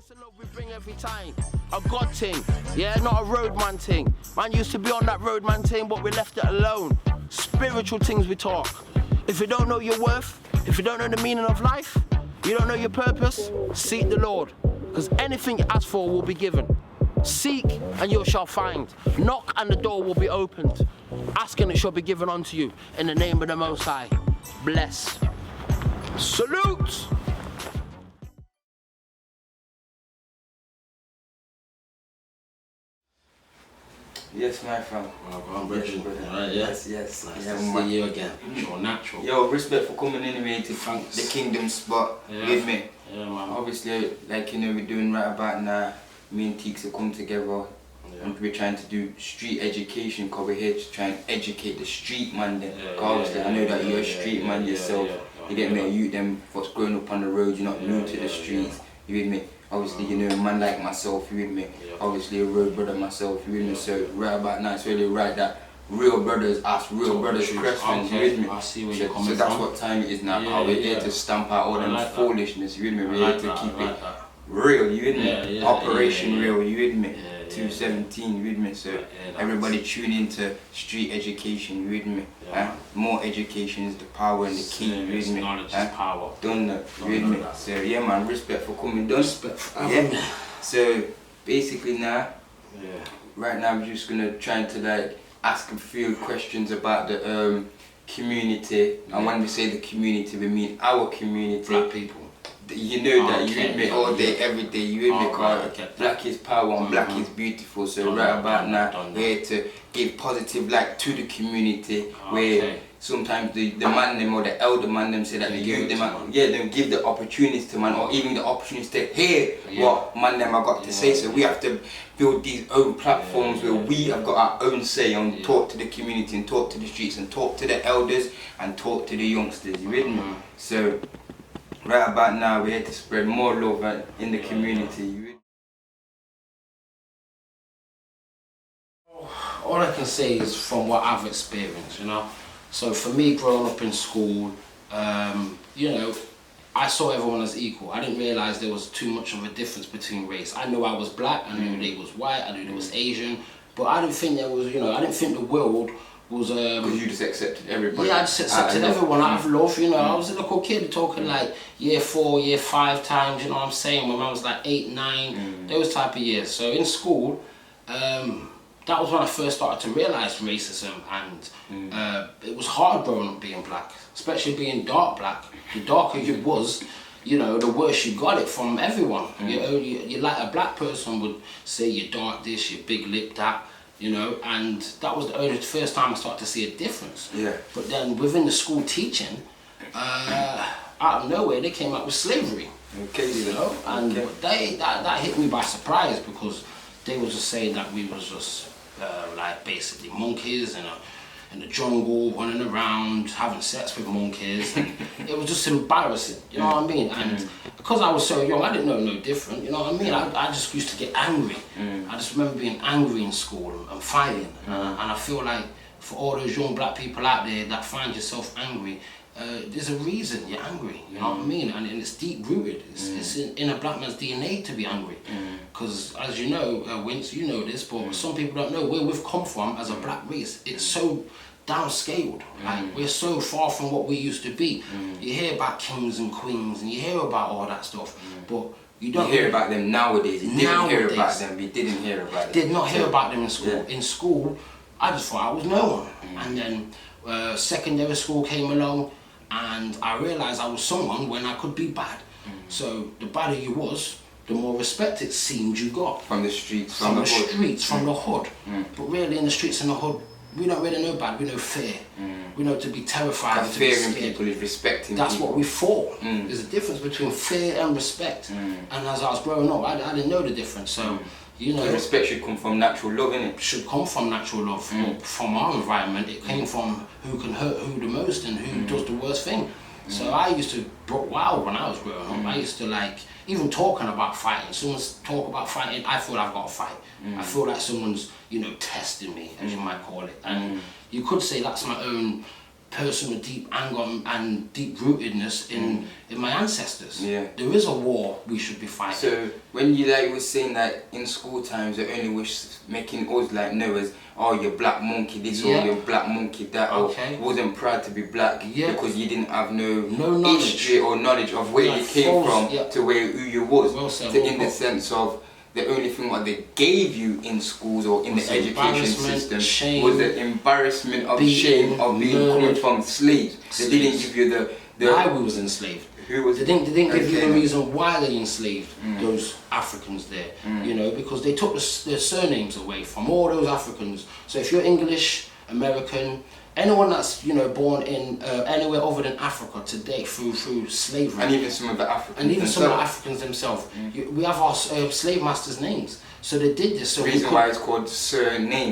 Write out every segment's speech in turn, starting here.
Peace and love we bring every time. A God thing, yeah, not a roadman thing. Man used to be on that roadman thing, but we left it alone. Spiritual things we talk. If you don't know your worth, if you don't know the meaning of life, you don't know your purpose, seek the Lord. Because anything you ask for will be given. Seek and you shall find. Knock and the door will be opened. Ask and it shall be given unto you. In the name of the Most High. Bless. Salute! Yes, my friend. I'm Richard. Right, Yes. Nice Yeah, to see you again. You're natural. Yo, respect for coming anyway to the Kingdom spot with me. Yeah, man. Obviously, like you know, we're doing right about now. Me and Teeks have come together, and we're trying to do street education. Cause we're here to try and educate the street man. Then, obviously, I know that you're a street man yourself. You get me? You them what's growing up on the road. You're not new to the streets. You with me? Obviously, you know, a man like myself, you with me? Obviously, a road brother myself, you with me? So, right about now, it's really right that real brothers ask real brothers questions, you with me? I see where you're coming so that's what time it is now, we're here to stamp out all them foolishness, you with me? We're here to keep it real, you with me? Operation real, you with me? 217, you with me? So, everybody tune into street education, you with me? More education is the power and the key, you with me? Knowledge is power. Done that, you with me? So, yeah man, respect for coming, done. Respect for having me. So, basically now, right now we're just gonna try to like ask a few questions about the community. And when we say the community, we mean our community. Black people. You know that you with me all day, every day. You with me, cause black is power and black is beautiful. So right about now, we're here to give positive light to the community. Where sometimes the man them or the elder man them say that they give them, they give the opportunities to man, or even the opportunities to hear what man them have got to say. So we have to build these own platforms where we have got our own say and talk to the community and talk to the streets and talk to the elders and talk to the youngsters. You with me? So right about now, we're here to spread more love in the community. All I can say is from what I've experienced, you know. So for me, growing up in school, you know, I saw everyone as equal. I didn't realise there was too much of a difference between race. I knew I was black, I knew they was white, I knew they was Asian, but I didn't think there was, you know, I didn't think the world was because you just accepted everybody. Yeah, I just accepted everyone out of love, you know. I was a little kid talking like year 4, year 5 times, you know what I'm saying, when I was like 8, 9, those type of years. So in school, that was when I first started to realise racism, and it was hard growing up being black, especially being dark black. The darker you was, you know, the worse you got it from everyone. You know, you like a black person would say you're dark this, you're big lip that, you know, and that was the first time I started to see a difference. But then within the school teaching, out of nowhere they came out with slavery. You know, and that hit me by surprise, because they was just saying that we was just like basically monkeys in the jungle, running around, having sex with monkeys, and it was just embarrassing, you know what I mean? And because I was so young, I didn't know no different, you know what I mean? I just used to get angry. I just remember being angry in school and fighting, and I feel like for all those young black people out there that find yourself angry, there's a reason you're angry, you know what I mean? And it's deep rooted. It's in a black man's DNA to be angry. Because as you know, Wince, you know this, but some people don't know where we've come from as a black race. It's so downscaled. Like, we're so far from what we used to be. You hear about kings and queens and you hear about all that stuff, but you don't hear about them nowadays. You didn't hear about them. We didn't hear about them. Did not hear about them in school. In school, I just thought I was no one. And then secondary school came along, and I realised I was someone when I could be bad. So the badder you was, the more respect it seemed you got. From the streets, from the streets, from the hood. But really in the streets and the hood, we don't really know bad, we know fear. We know to be terrified, to be scared. Fearing people is respecting That's people. what we fought. There's a difference between fear and respect. And as I was growing up, I didn't know the difference. So, you know, respect should come from natural love, innit? Should come from natural love. From our environment, it came from who can hurt who the most and who does the worst thing. So I used to broke wild when I was growing up. I used to like, even talking about fighting, someone's talk about fighting, I feel I've got to fight. I feel like someone's, you know, testing me, as you might call it. And you could say that's my own person with deep anger and deep rootedness in my ancestors. Yeah. There is a war we should be fighting. So when you like was saying that in school times, the only wish making us like know is, oh, you're black monkey this or you're black monkey that, or wasn't proud to be black because you didn't have no history or knowledge of where you came from to where who you was. In the sense of the only thing what they gave you in schools or in the education system was the embarrassment of shame of being coming from slaves. They didn't give you the why we was enslaved. They didn't give you the reason why they enslaved those Africans there, you know, because they took their surnames away from all those Africans. So if you're English, American, anyone that's, you know, born in anywhere other than Africa today through slavery, and even some of the Africans themselves, we have our slave masters' names. So they did this. So reason why it's called surname,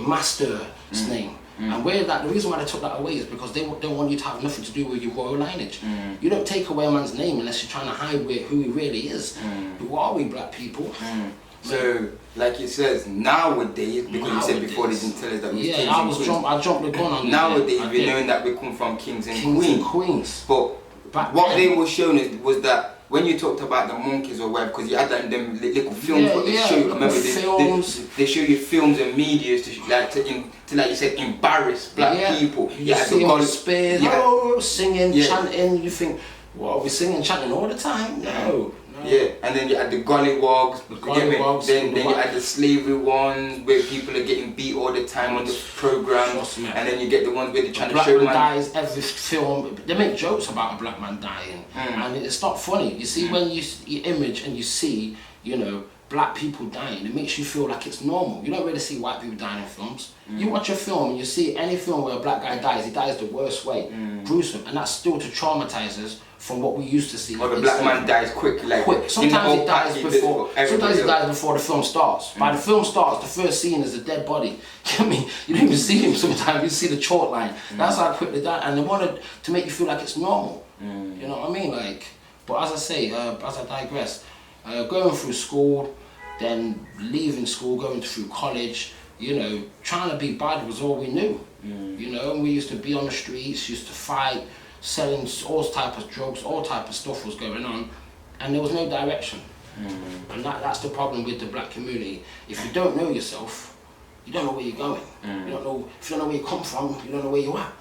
master's name. And where the reason why they took that away is because they don't want you to have nothing to do with your royal lineage. You don't take away a man's name unless you're trying to hide who he really is. Who are we, black people? So, like it says, nowadays, because you said before they didn't tell us that we was kings and queens. I jumped the gun on nowadays, we're knowing that we come from kings and queens. But back what then, they were showing us was that when you talked about the monkeys or whatever, because you had that in them little films, what they show you. Remember, they show you films and media to like you said, embarrass black people. You see them on spears, singing, chanting. You think, well, are we singing, chanting all the time? No. Yeah, and then you had the gollywogs, then you had the slavery ones where people are getting beat all the time on the program, and then you get the ones where they're trying to show man dies every film. They make jokes about a black man dying, and it's not funny. You see, when you image and you see, you know, black people dying, it makes you feel like it's normal. You don't really see white people dying in films. You watch a film and you see any film where a black guy dies, he dies the worst way, gruesome, and that's still to traumatize us from what we used to see. Or the black man dies quick. Sometimes he dies before. Sometimes he dies before the film starts. By the film starts, the first scene is a dead body. I mean, you don't even see him. Sometimes you see the chalk line. That's how quick they die, and they wanted to make you feel like it's normal. You know what I mean? Like, but as I say, as I digress, going through school, then leaving school, going through college, you know, trying to be bad was all we knew. You know, and we used to be on the streets, used to fight, selling all type of drugs, all type of stuff was going on, and there was no direction. And that's the problem with the black community. If you don't know yourself, you don't know where you're going. You don't know, if you don't know where you come from, you don't know where you are.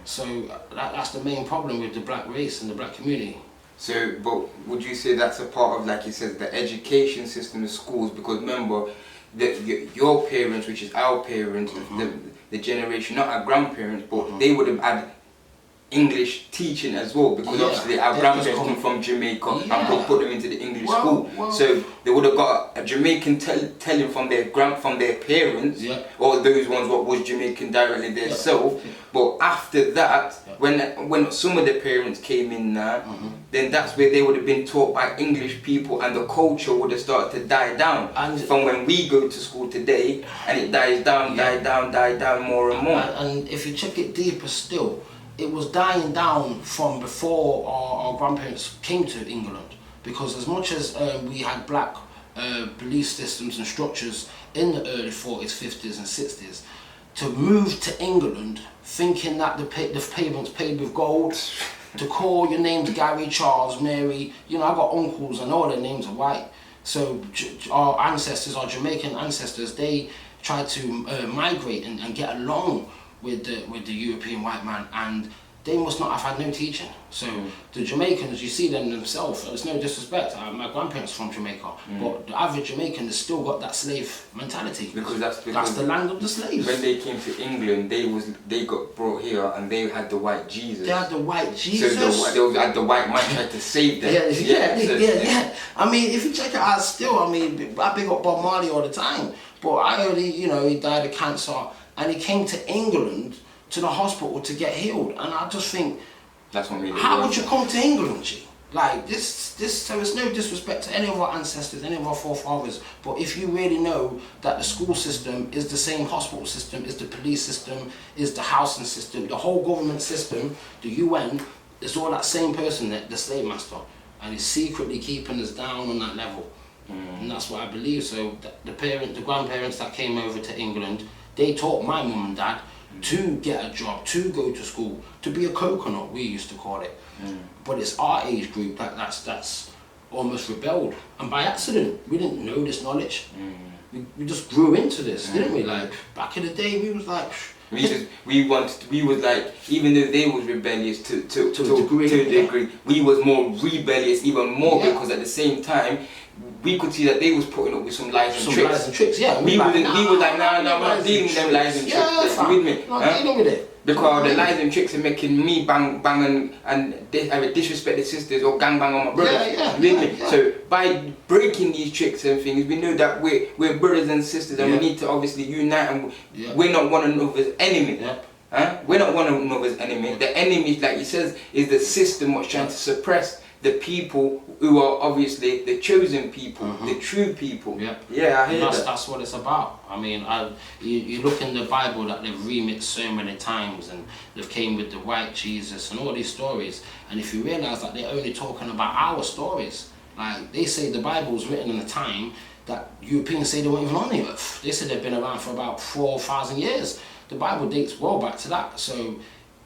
So that's the main problem with the black race and the black community. So, but would you say that's a part of, like you said, the education system in schools? Because remember, your parents, which is our parents, the generation, not our grandparents, but they would have had English teaching as well, because obviously our grandparents come from Jamaica and put them into the English school. So they would have got a Jamaican telling from their parents, or those ones what was Jamaican directly themselves. But after that, when some of the parents came in now, then that's where they would have been taught by English people, and the culture would have started to die down. And from when we go to school today, and it dies down, die down more and more. And if you check it deeper still, it was dying down from before our grandparents came to England, because as much as we had black belief systems and structures in the early 40s, 50s and 60s, to move to England thinking that the pavement's paved with gold, to call your names Gary, Charles, Mary, you know, I got uncles and all their names are white. So our ancestors, our Jamaican ancestors, they tried to migrate and get along with the European white man, and they must not have had no teaching. So the Jamaicans, you see them themselves, it's no disrespect, my grandparents from Jamaica, but the average Jamaican has still got that slave mentality. Because that's the land of the slaves. When they came to England, they got brought here and they had the white Jesus. They had the white Jesus. So they had the white man tried to save them. Yeah. I mean, if you check it out still, I mean, I big up Bob Marley all the time, but I only, you know, he died of cancer, and he came to England, to the hospital to get healed. And I just think, that's what how would you come to England, G? Like, this, so it's no disrespect to any of our ancestors, any of our forefathers, but if you really know that the school system is the same hospital system, is the police system, is the housing system, the whole government system, the UN, it's all that same person, the slave master, and he's secretly keeping us down on that level. And that's what I believe. So the grandparents that came over to England, they taught my mum and dad to get a job, to go to school, to be a coconut, we used to call it. But it's our age group that's almost rebelled, and by accident. We didn't know this knowledge. We just grew into this, didn't we? Like back in the day, we was like. We was like, even though they was rebellious to a degree, we was more rebellious even more, because at the same time we could see that they was putting up with some lies and tricks. Yeah. We was like, nah, I'm not dealing with them lies and tricks. You with me? Not dealing with it. Because the lies and tricks are making me bang and disrespect the sisters or gang bang on my brothers. You with me? So by breaking these tricks and things, we know that we're brothers and sisters, and we need to obviously unite, and we're not one another's enemy. We're not one another's enemy. The enemy, like he says, is the system what's trying to suppress the people who are obviously the chosen people, the true people. I hear that. That's what it's about. I mean, you look in the Bible that they've remixed so many times, and they've came with the white Jesus and all these stories. And if you realise that they're only talking about our stories, like they say the Bible was written in a time that Europeans say they weren't even on the earth. They said they've been around for about 4,000 years. The Bible dates well back to that. So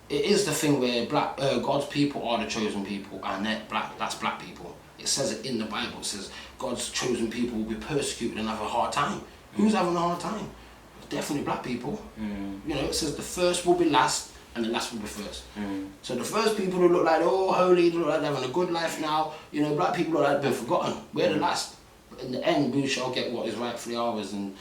it is the thing where God's people are the chosen people, and that's black people. It says it in the Bible. It says God's chosen people will be persecuted and have a hard time. Who's having a hard time? Definitely black people. You know, it says the first will be last and the last will be first. So the first people who look like they're all holy, look like they're having a good life now, you know, black people look like they've been forgotten. We're the last. In the end, we shall get what is rightfully ours, and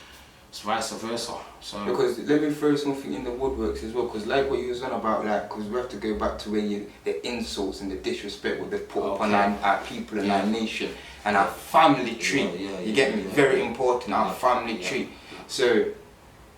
vice versa. So because let me throw something in the woodworks as well, because like what you was on about, like, because we have to go back to where the insults and the disrespect what they've put upon our people and our nation and our family tree. You get me? Very important, our family tree. So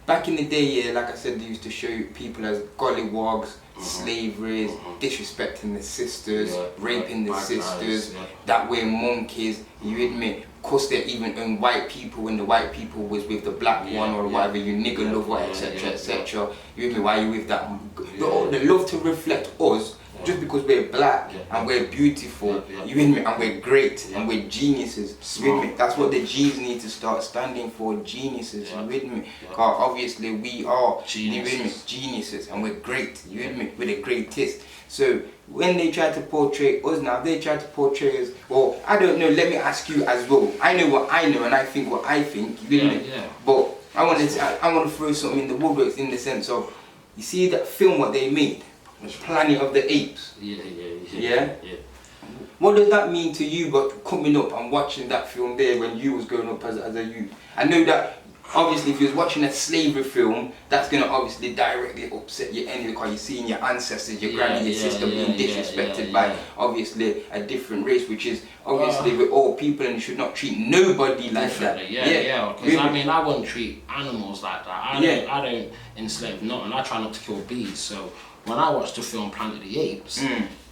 back in the day, like I said, they used to show people as gollywogs, slaveries, disrespecting the sisters, raping the sisters, that we're monkeys. You admit? Of course, they're even in white people when the white people was with the black one or whatever, you nigger lover, etc., etc. You with me? Why you with that? They love to reflect us just because we're black and we're beautiful. You with me? And we're great and we're geniuses. You with me? That's what the G's need to start standing for. Geniuses. You with me? Because obviously we are geniuses and we're great. You with me? We're the greatest. So when they try to portray us now, they try to portray us, well, I don't know, let me ask you as well. I know what I know and I think what I think, you with me? But I want to throw something in the woodworks in the sense of, you see that film what they made, Planet of the Apes? Yeah? What does that mean to you, but coming up and watching that film there when you was growing up as a youth? I know that obviously if you was watching a slavery film, that's going to obviously directly upset you anyway, because you're seeing your ancestors, your granny, your sister being disrespected by obviously a different race, which is obviously we're all people and you should not treat nobody like that. Because I mean, I wouldn't treat animals like that. I don't enslave nothing. I try not to kill bees. So when I watched the film Planet of the Apes,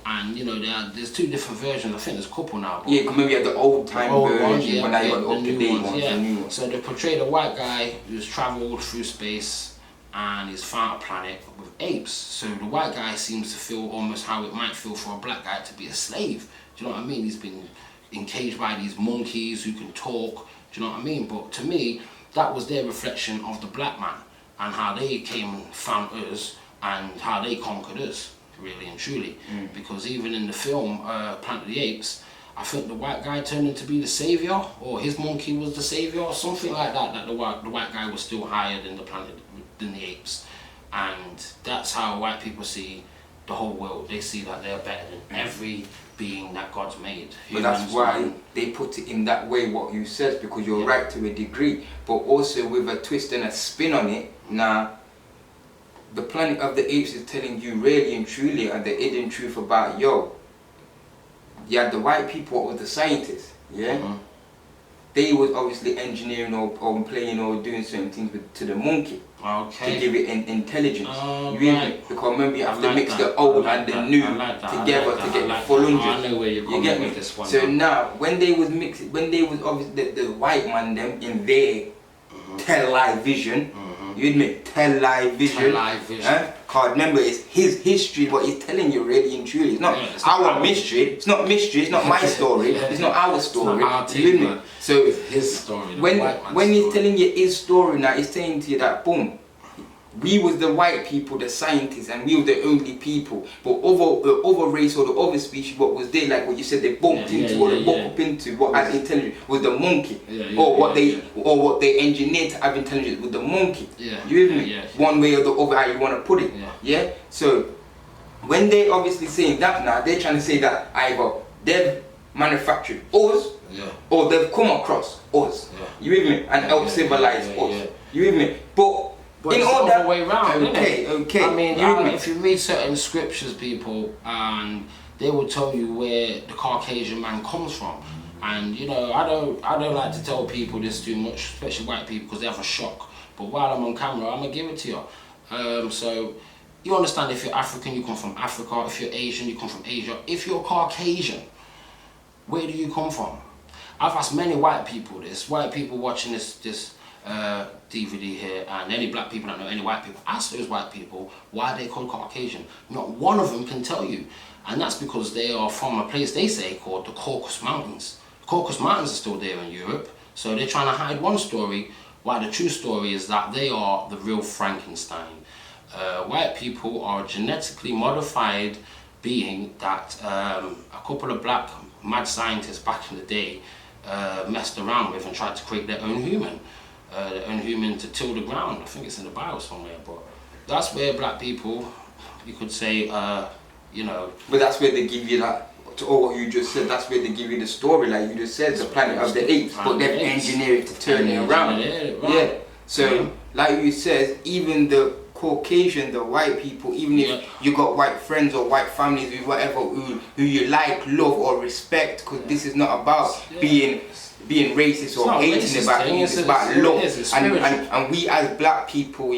and you know there's two different versions. I think there's a couple now. Because maybe at the old time version, when I got up to date ones, the new ones. So they portrayed a white guy who's travelled through space and he's found a planet with apes. So the white guy seems to feel almost how it might feel for a black guy to be a slave. Do you know what I mean? He's been encaged by these monkeys who can talk. Do you know what I mean? But to me, that was their reflection of the black man and how they came and found us and how they conquered us. Really and truly, because even in the film Planet of the Apes, I think the white guy turned into be the savior, or his monkey was the savior, or something like that. That the white guy was still higher than the apes, and that's how white people see the whole world. They see that they're better than every being that God's made. But that's why they put it in that way, what you said, because you're right to a degree, but also with a twist and a spin on it. Now, the Planet of the Apes is telling you really and truly and the hidden truth about, you had the white people or the scientists, they was obviously engineering or playing or doing certain things to the monkey to give it intelligence. Because remember you have to mix the old and the new together to get the full 100. I know where you're going with this one. So now when they was mixing, when they was obviously the white man them in their television. You admit, television. Because remember, it's his history, what he's telling you really and truly. It's not our mystery. It's not mystery. It's not my story. It's not our story. You admit. So it's his story. When he's telling you his story now, he's saying to you that boom, we was the white people, the scientists, and we were the only people. But other race or the other species, what was there, like what you said, they bumped into or they bumped up into what as intelligent was the monkey, or what they engineered to have intelligence with the monkey. You hear me? One way or the other, how you want to put it. Yeah. So when they obviously saying that now, they're trying to say that either they've manufactured us, or they've come across us. You hear me? And help civilize us. You hear me? But in it's all the other way round, okay. I mean, if you read certain scriptures, people, and they will tell you where the Caucasian man comes from. And you know, I don't like to tell people this too much, especially white people, because they have a shock. But while I'm on camera, I'm gonna give it to you. So you understand, if you're African, you come from Africa. If you're Asian, you come from Asia. If you're Caucasian, where do you come from? I've asked many white people this. White people watching this DVD here, and any black people that know any white people, ask those white people why they call Caucasian. Not one of them can tell you, and that's because they are from a place they say called the Caucasus Mountains. The Caucasus Mountains are still there in Europe, so they're trying to hide one story, while the true story is that they are the real Frankenstein. White people are a genetically modified being that a couple of black mad scientists back in the day messed around with and tried to create their own human. To till the ground. I think it's in the Bible somewhere, but that's where black people, you could say, you know. But that's where they give you that, to all what you just said, that's where they give you the story, like you just said, the planet of the apes, but they've engineered it to turn it around. Yeah. So, like you said, even the Caucasian, the white people, even if you got white friends or white families with whatever who you like, love or respect, because this is not about being racist or hating about things, it's about love. And we as black people,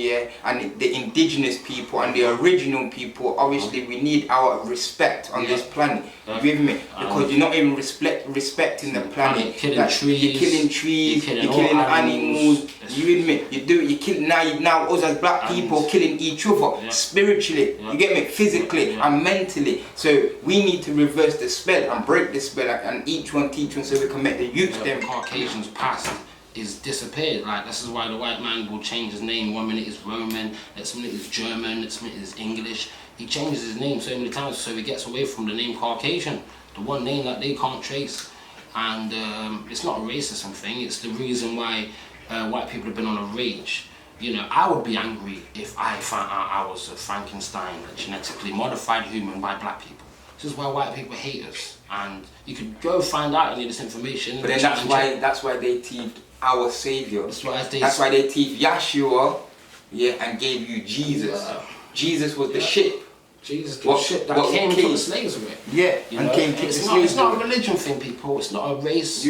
and the indigenous people and the original people, obviously we need our respect on this planet. You with me? Because you're not even respecting the planet. You're killing trees, you're killing animals. You with me? You kill now us as black people killing each other spiritually. You get me? Physically and mentally. So we need to reverse the spell and break the spell, and each one teach one so we can make the youth them. Caucasians past is disappeared. Like, this is why the white man will change his name. 1 minute is Roman, next minute is German, next minute is English. He changes his name so many times so he gets away from the name Caucasian, the one name that they can't trace. And it's not a racism thing, it's the reason why white people have been on a rage. You know, I would be angry if I found out I was a Frankenstein, a genetically modified human by black people. This is why white people hate us. And you could go find out any of this information. But then that's why they thieved our Savior. That's why they thieved Yeshua, and gave you Jesus. Jesus was the ship. Jesus, the ship that came to the slaves away. And came to the slaves. It's not a religion thing, people. It's not a race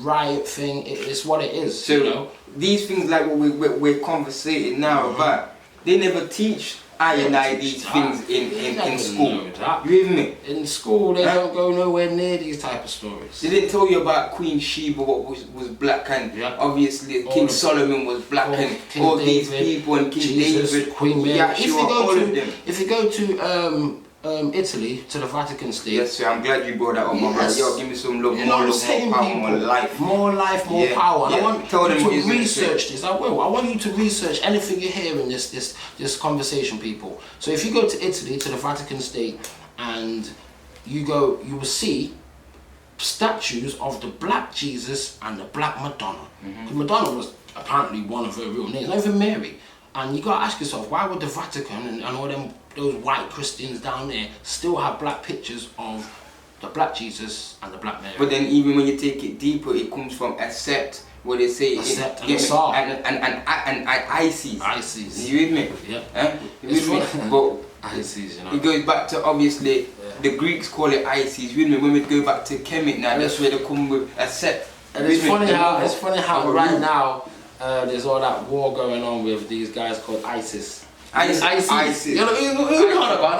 riot thing. It's what it is. So, you know? These things like what we're conversating now about, they never teach these things in school. You hear me? In school, they don't go nowhere near these type of stories. They didn't tell you about Queen Sheba, what was black, and obviously King Solomon was black, and King all David, these people, and King Jesus, David, Queen Mary. all of them. If you go to Italy, to the Vatican State. Yes, sir, I'm glad you brought that up, my brother. Yo, give me some love, more power, more life. More life, more power. And I want you to research this. I will. I want you to research anything you hear in this conversation, people. So if you go to Italy, to the Vatican State, and you will see statues of the black Jesus and the black Madonna. Because Madonna was apparently one of her real names, not even Mary. And you gotta ask yourself, why would the Vatican and all those white Christians down there still have black pictures of the black Jesus and the black Mary? But then even when you take it deeper, it comes from accept, what they say, and Isis. Isis. You with me? Yeah. You with me? But Isis, you know. It goes back to, obviously, the Greeks call it Isis. You with me? When we go back to Kemet now, that's where they come with accept. And it's funny how right now there's all that war going on with these guys called ISIS. ISIS. You know about?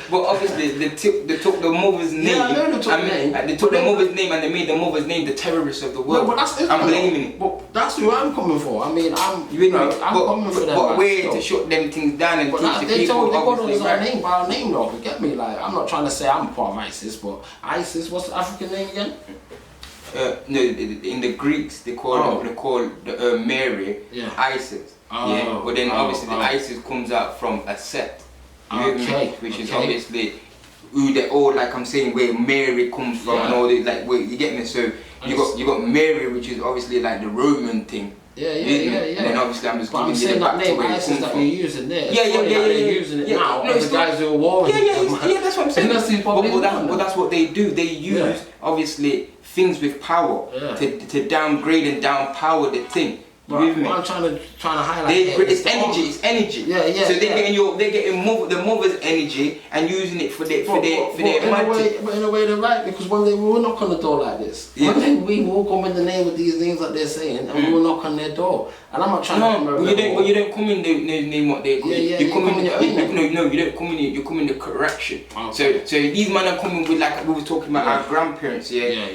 But obviously they took the mother's name. Yeah, I know they took the name. They took the mother's name and they made the mother's name the terrorist of the world. No, but that's I'm blaming it. But that's who I'm coming for. I mean, I'm coming for them. But way to shut them things down and teach the people. They got us our name by our name though. You get me? Like, I'm not trying to say I'm part of ISIS, but ISIS, what's the African name again? No, in the Greeks they call the Mary Isis. But then obviously the Isis comes out from a set. Which is obviously who they all, like I'm saying, where Mary comes from and all this, like, where you get me. So you got Mary, which is obviously like the Roman thing. Yeah. And then obviously I'm just giving you the that back to name where it ISIS comes that from. you're using there. They're using it now. No, the guys who are warring. Yeah, that's what I'm saying. But that's what they do. They use obviously things with power to downgrade and downpower the thing. What I'm trying to highlight it's energy. Yeah. So they're getting the mother's energy and using it for their But in a way they're right, because one day we will knock on the door like this. One day we will come in the name of these things that they're saying, and we will knock on their door. And I'm not trying to. You don't come in the name what they're calling. You come in your own name. No, you don't come in. You come in the correction. Okay. So these men are coming with, like we were talking about our grandparents.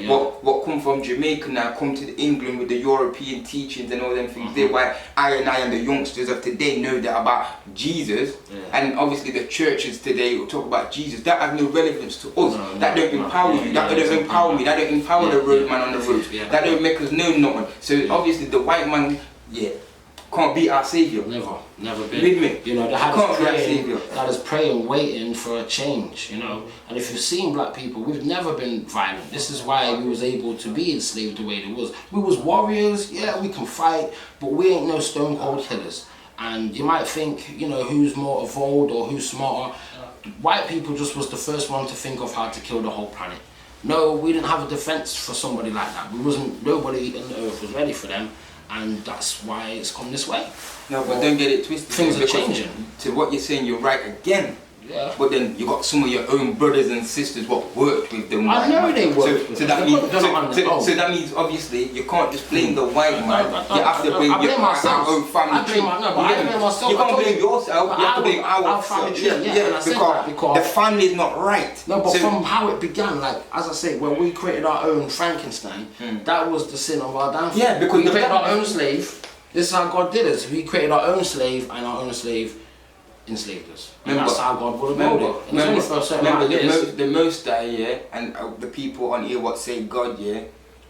What come from Jamaica now come to England with the European teachings and all them things. They're why I and the youngsters of today know that about Jesus, and obviously the churches today will talk about Jesus. That has no relevance to us. That don't empower you. That don't empower me. That don't empower the road man on the road. That don't make us know nothing. So obviously the white man, can't be our saviour. Never been. With me. You know, that is praying, waiting for a change, you know. And if you've seen black people, we've never been violent. This is why we was able to be enslaved the way it was. We was warriors, we can fight, but we ain't no stone cold killers. And you might think, you know, who's more evolved or who's smarter. White people just was the first one to think of how to kill the whole planet. No, we didn't have a defense for somebody like that. Nobody on the earth was ready for them. And that's why it's come this way. No, but don't get it twisted. Things are changing. To what you're saying, you're right again. Yeah. But then you got some of your own brothers and sisters what worked with them. I know they worked. So that means obviously you can't just blame the white man. You have to blame your own family tree. I blame myself. You can't blame yourself. You have to blame our family tree. Because the family is not right. No, but from how it began, like as I say, when we created our own Frankenstein, that was the sin of our downfall. Yeah, because we created our own slave. This is how God did us. We created our own slave, and our own slave enslaved us. And that's how God would have made it. Remember the Most High, and the people on here what say God,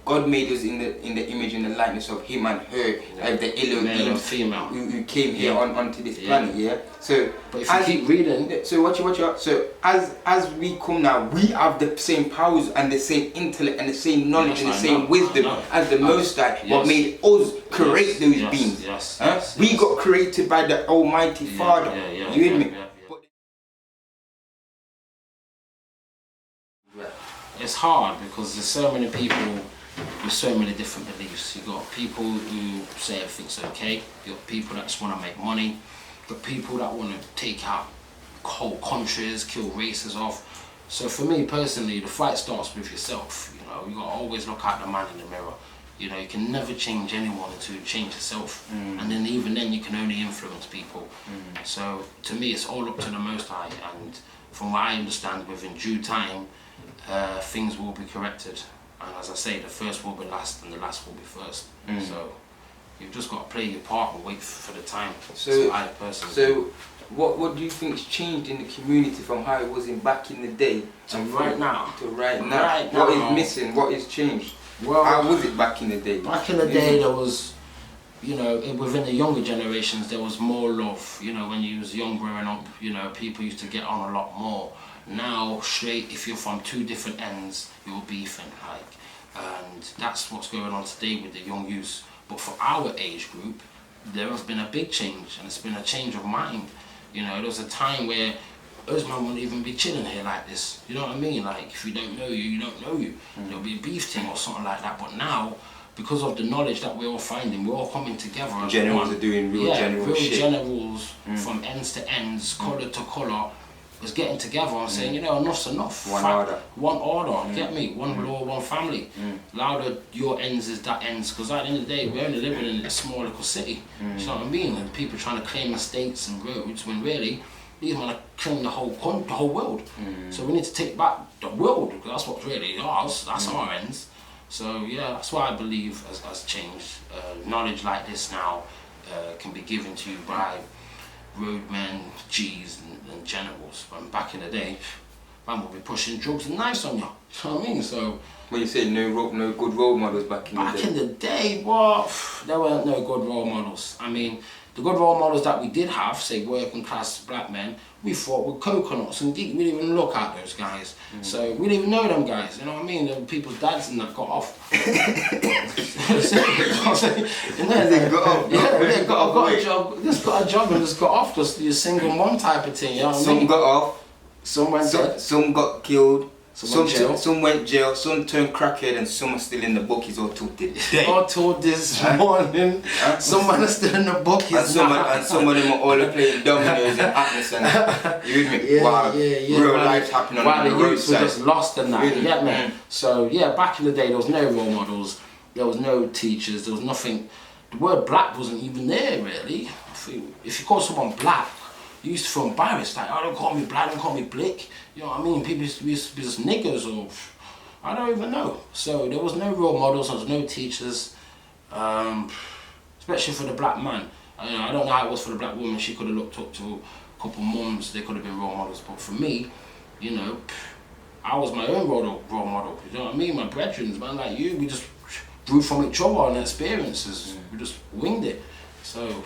God made us in the image and the likeness of Him and her, the Elohim female who came here onto this planet, So, but if you keep reading, so watch out. So as we come now, we have the same powers and the same intellect and the same knowledge and the same wisdom as the Most High. What made us create those beings? We got created by the Almighty Father. You hear me? It's hard because there's so many people with so many different beliefs. You've got people who say everything's okay. You've got people that just want to make money. You've got people that want to take out whole countries, kill races off. So for me personally, the fight starts with yourself. You know, you got to always look at the man in the mirror. You know, you can never change anyone until you change yourself. And then even then you can only influence people. So to me, it's all up to the Most High. And from what I understand, within due time, things will be corrected. And as I say, the first will be last and the last will be first. So you've just got to play your part and wait for the time. So I personally. So what do you think's changed in the community from how it was back in the day to right now? What is missing? What is changed? Well, how was it back in the day? Back in the day, there was, you know, within the younger generations, there was more love. You know, when you was young growing up, you know, people used to get on a lot more. Now, straight, if you're from two different ends, you're beefing, and that's what's going on today with the young youth. But for our age group, there has been a big change, and it's been a change of mind. You know, there was a time where us man wouldn't even be chilling here like this. You know what I mean? Like, if you don't know you, you don't know you. There'll be a beef thing or something like that. But now, because of the knowledge that we're all finding, we're all coming together. Generals are doing real shit. Generals from ends to ends, colour to colour, was getting together and saying, you know, enough's enough. One order, get me? One law, one family. Louder your ends is that ends, because at the end of the day, we're only living in a small little city. You know what I mean? And people trying to claim estates and roads, when really, these men are claiming the whole world. So we need to take back the world, because that's what's really ours, that's our ends. So yeah, that's why I believe has changed. Knowledge like this now can be given to you by roadmen, G's and generals. When back in the day, man will be pushing drugs and knives on you. You know what I mean? So. When you say no good role models back in the day. Back in the day, what? There weren't no good role models. I mean, the good role models that we did have, say working class black men, we fought with coconuts and we didn't even look at those guys. So we didn't even know them guys, you know what I mean? They were people's dads and that got off. They got off? Yeah, they got a job, just got a job and just got off, just your single mom type of thing, you know what I mean? Some got off, some went dead. Some got killed. Some went jail, some turned crackhead, and some are still in the bookies or till today. Or till this morning. Some man are still in the bookies. And some of them are all playing dominoes and Atlas and you with me? Yeah, real life's happening on the roadside. Were just lost in that, you get me? So yeah, back in the day there was no role models, there was no teachers, there was nothing. The word black wasn't even there really. If you call someone black, you used to feel embarrassed, like, oh, don't call me black, don't call me blick. You know what I mean? People used to be just niggers or, I don't even know. So there was no role models, there was no teachers, especially for the black man. I don't know how it was for the black woman, she could have looked up to a couple mums, they could have been role models. But for me, you know, I was my own role model. You know what I mean? My brethren, man, like you, we just drew from each other and experiences. We just winged it. So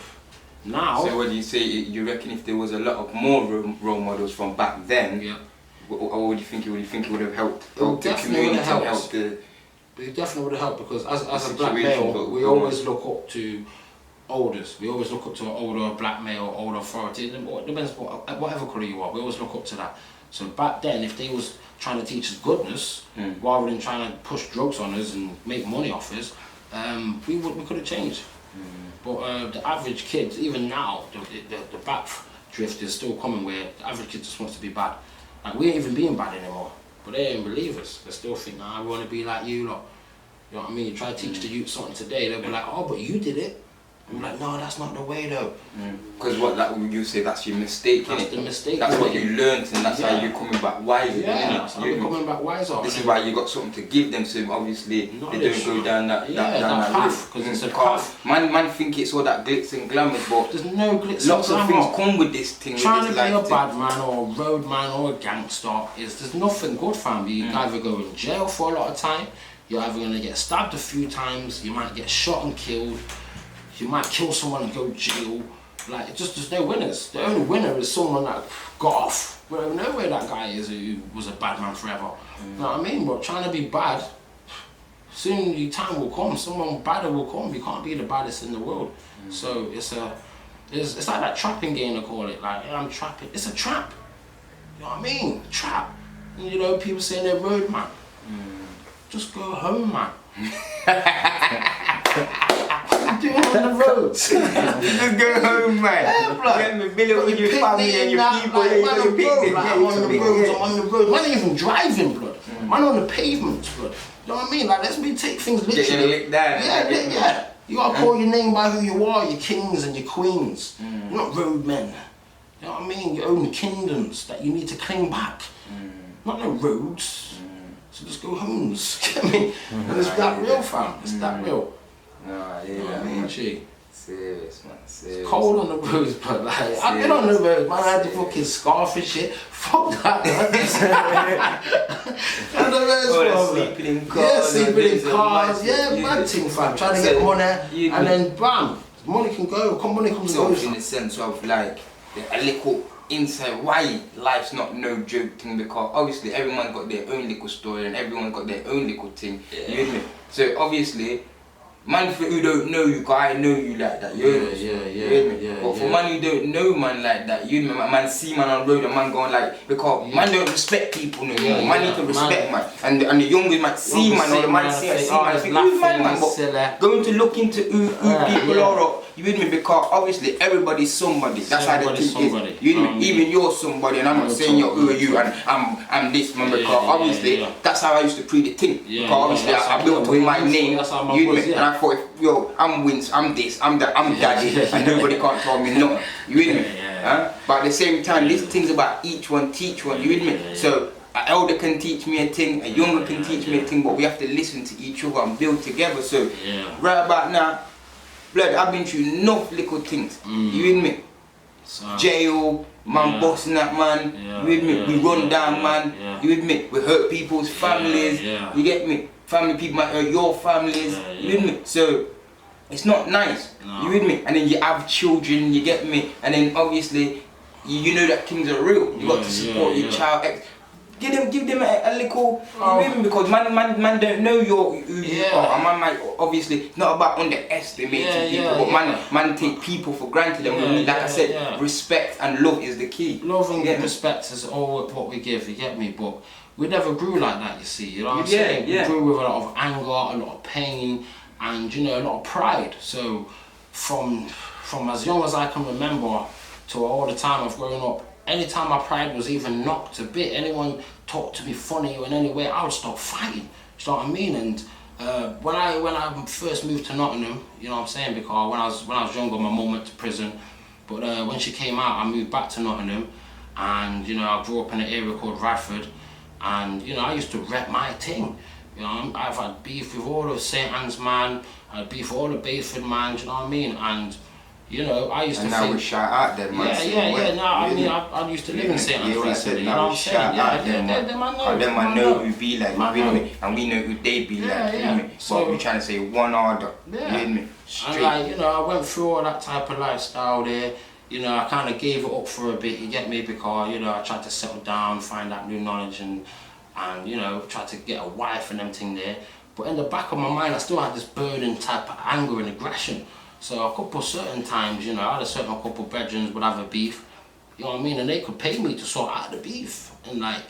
now. So what do you say? You reckon if there was a lot of more role models from back then, yeah, what would you think? Would you think it would have helped the community? It definitely would have helped because as a black male, we always look up to elders. We always look up to an older black male, older authority. It depends whatever colour you are. We always look up to that. So back then, if they was trying to teach us goodness rather than trying to push drugs on us and make money off us, we could have changed. But the average kid, even now, the back drift is still coming where the average kid just wants to be bad. Like, we ain't even being bad anymore, but they ain't believe us. They still think, nah, I want to be like you lot. You know what I mean? You try to teach the youth something today, they'll be like, oh, but you did it. I'm like, no, that's not the way though. Because you say that's your mistake, That's the mistake. That's what you learnt and that's how you're coming back wiser. Yeah, that's how you're coming back wiser. This is why you got something to give them, so obviously they don't go down that path. Because it's a path. Man think it's all that glitz and glamour, but there's no glitz and glamour. Lots of things come with this thing. Trying to be a bad man or a road man or a gangster, there's nothing good, fam. You either go in jail for a lot of time, you're either going to get stabbed a few times, you might get shot and killed, you might kill someone and go to jail. Like, there's no winners. The only winner is someone that got off. We don't know where that guy is who was a bad man forever. You know what I mean? But trying to be bad, soon your time will come. Someone badder will come. You can't be the baddest in the world. So it's like that trapping game, they call it. Like, I'm trapping. It's a trap. You know what I mean? Trap. And, you know, people saying they're road man. Just go home, man. Doing on the roads. Just go home, man. Yeah, bro. Get me billet with your family and your people. I'm on the road. Man ain't even driving, blood. Man on the pavement, blood. You know what I mean? Like, let's take things literally. Getting licked down. Yeah. You gotta call your name by who you are, your kings and your queens. You're not road men. You know what I mean? You own kingdoms that you need to claim back. Not no roads. So just go homes. Get me? And it's that real, fam. It's that real. No, I You know what I mean, G? Serious, man. Serious. It's cold on the roads, but like, I've been on the road, man. I had the fucking scarf and shit. Fuck that, man. On the roads, sleeping in cars. Yeah, sleeping in cars. Yeah, mad thing, fam. Trying to get money, and then bam, money can go. Money comes and goes. In the sense of like a little insight why life's not no joke thing, because obviously everyone got their own little story and everyone got their own little thing. You hear me? So obviously, man who don't know you, cause I know you like that. Yeah. But for man who don't know man like that, you know, man see man on the road and man going like, because man don't respect people no more. Man need to respect man. And the youngest might see man, or the man see man, think who's man, but going to look into who people are. You with me? Because obviously everybody's somebody. That's how the thing is. You with me? Even you're somebody, and I'm not saying who are you, and I'm this man. Because obviously that's how I used to pre the thing. Because obviously I built up my name. You with me? And I thought, yo, I'm Wins, I'm this, I'm that, I'm daddy, and nobody can't tell me no. You with me? But at the same time, this thing's about each one teach one. You with me? So an elder can teach me a thing, a younger can teach me a thing, but we have to listen to each other and build together. So right about now, blood, I've been through enough little things. You with me? So, jail, man bossing that man, you with me? We run down man, you with me? We hurt people's families, you get me? Family people might hurt your families, you with me? So it's not nice, you with me? And then you have children, you get me? And then obviously you know that things are real. You got to support your child. Give them a little, you with me? Because man don't know who you are. And man might obviously not about underestimating people, but man take people for granted. And like I said, respect and love is the key. Love and respect is all what we give. You get me? But we never grew like that. You see, you know what I'm saying? We grew with a lot of anger, a lot of pain, and you know, a lot of pride. So from as young as I can remember to all the time I've grown up, anytime my pride was even knocked a bit, anyone talked to me funny or in any way, I would start fighting. You know what I mean? And when I first moved to Nottingham, you know what I'm saying, because when I was younger, my mum went to prison, but when she came out, I moved back to Nottingham, and you know, I grew up in an area called Radford, and you know, I used to rep my thing. You know, I've had beef with all the St Anne's man, I had beef with all the Bayford man, you know what I mean? And you know, I used to think... And now we shout out them, man. No, I mean, I used to live in St Anne's recently, you know what I'm saying? Them I know who be like, you with me? And we know who they be like, you with me? So we're trying to say one order, you with me? Straight. And like, you know, I went through all that type of lifestyle there. You know, I kind of gave it up for a bit, you get me? Because, you know, I tried to settle down, find out new knowledge and you know, tried to get a wife and everything there. But in the back of my mind, I still had this burning type of anger and aggression. So a couple certain times, you know, I had a certain couple bedrooms would have a beef, you know what I mean, and they could pay me to sort out the beef. And like,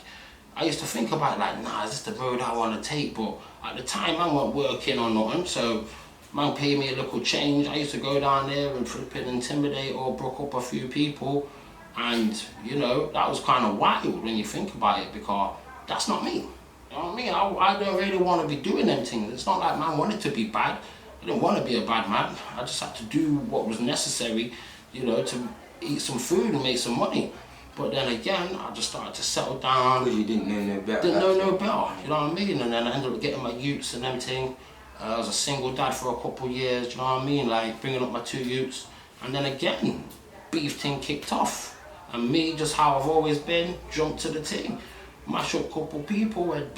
I used to think about it like, nah, is this the road I want to take? But at the time, I wasn't working or nothing, so man paid me a little change. I used to go down there and flipping intimidate or broke up a few people. And, you know, that was kind of wild when you think about it, because that's not me. You know what I mean? I don't really want to be doing them things. It's not like man wanted to be bad. I didn't want to be a bad man. I just had to do what was necessary, you know, to eat some food and make some money. But then again, I just started to settle down. Because you didn't know no better. Didn't know no better, you know what I mean? And then I ended up getting my utes and everything. I was a single dad for a couple of years, you know what I mean? Like bringing up my 2 utes. And then again, beef thing kicked off. And me, just how I've always been, jumped to the thing. Mash up a couple people and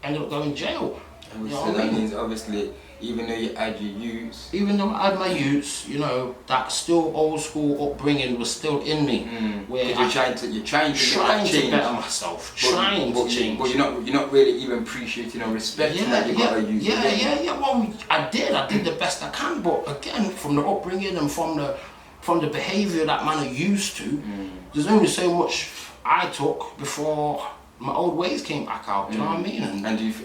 ended up going jail. And so that means obviously, even though you had your youths... Even though I had my youths, you know, that still old school upbringing was still in me. Where you're trying to better myself, trying to change. But you're not really even appreciating or respecting that you got a youth. Well, I did the best I can, but again, from the upbringing and from the behaviour that man are used to, there's only so much I took before my old ways came back out, do you know what I mean?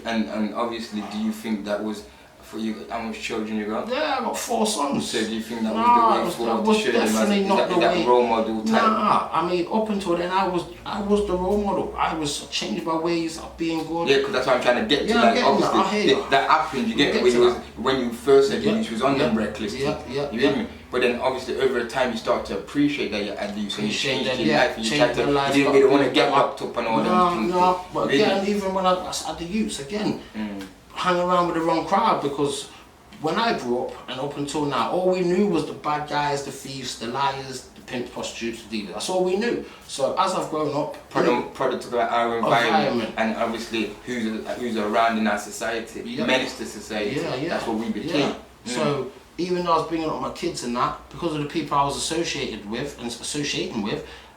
And obviously, do you think that was for you? How much children you got? Yeah, I got 4 sons. So do you think that was the way forward to show them as that role model type? Nah, I mean, up until then, I was the role model. I was changing my ways of being good. Yeah, because that's what I'm trying to get to. Like, obviously, that happened. You get when you first said you was on them reckless. You get me? But then obviously over time you start to appreciate that you're at youth and you changed your life and you didn't really want to get locked up and all them things. No, but again, even when I was at the youths, again, hang around with the wrong crowd, because when I grew up and up until now, all we knew was the bad guys, the thieves, the liars, the pimps, prostitutes, the dealers. That's all we knew. So as I've grown up, product of our environment and obviously who's around in our society, menace to society. That's what we became. So even though I was bringing up my kids and that, because of the people I was associating with,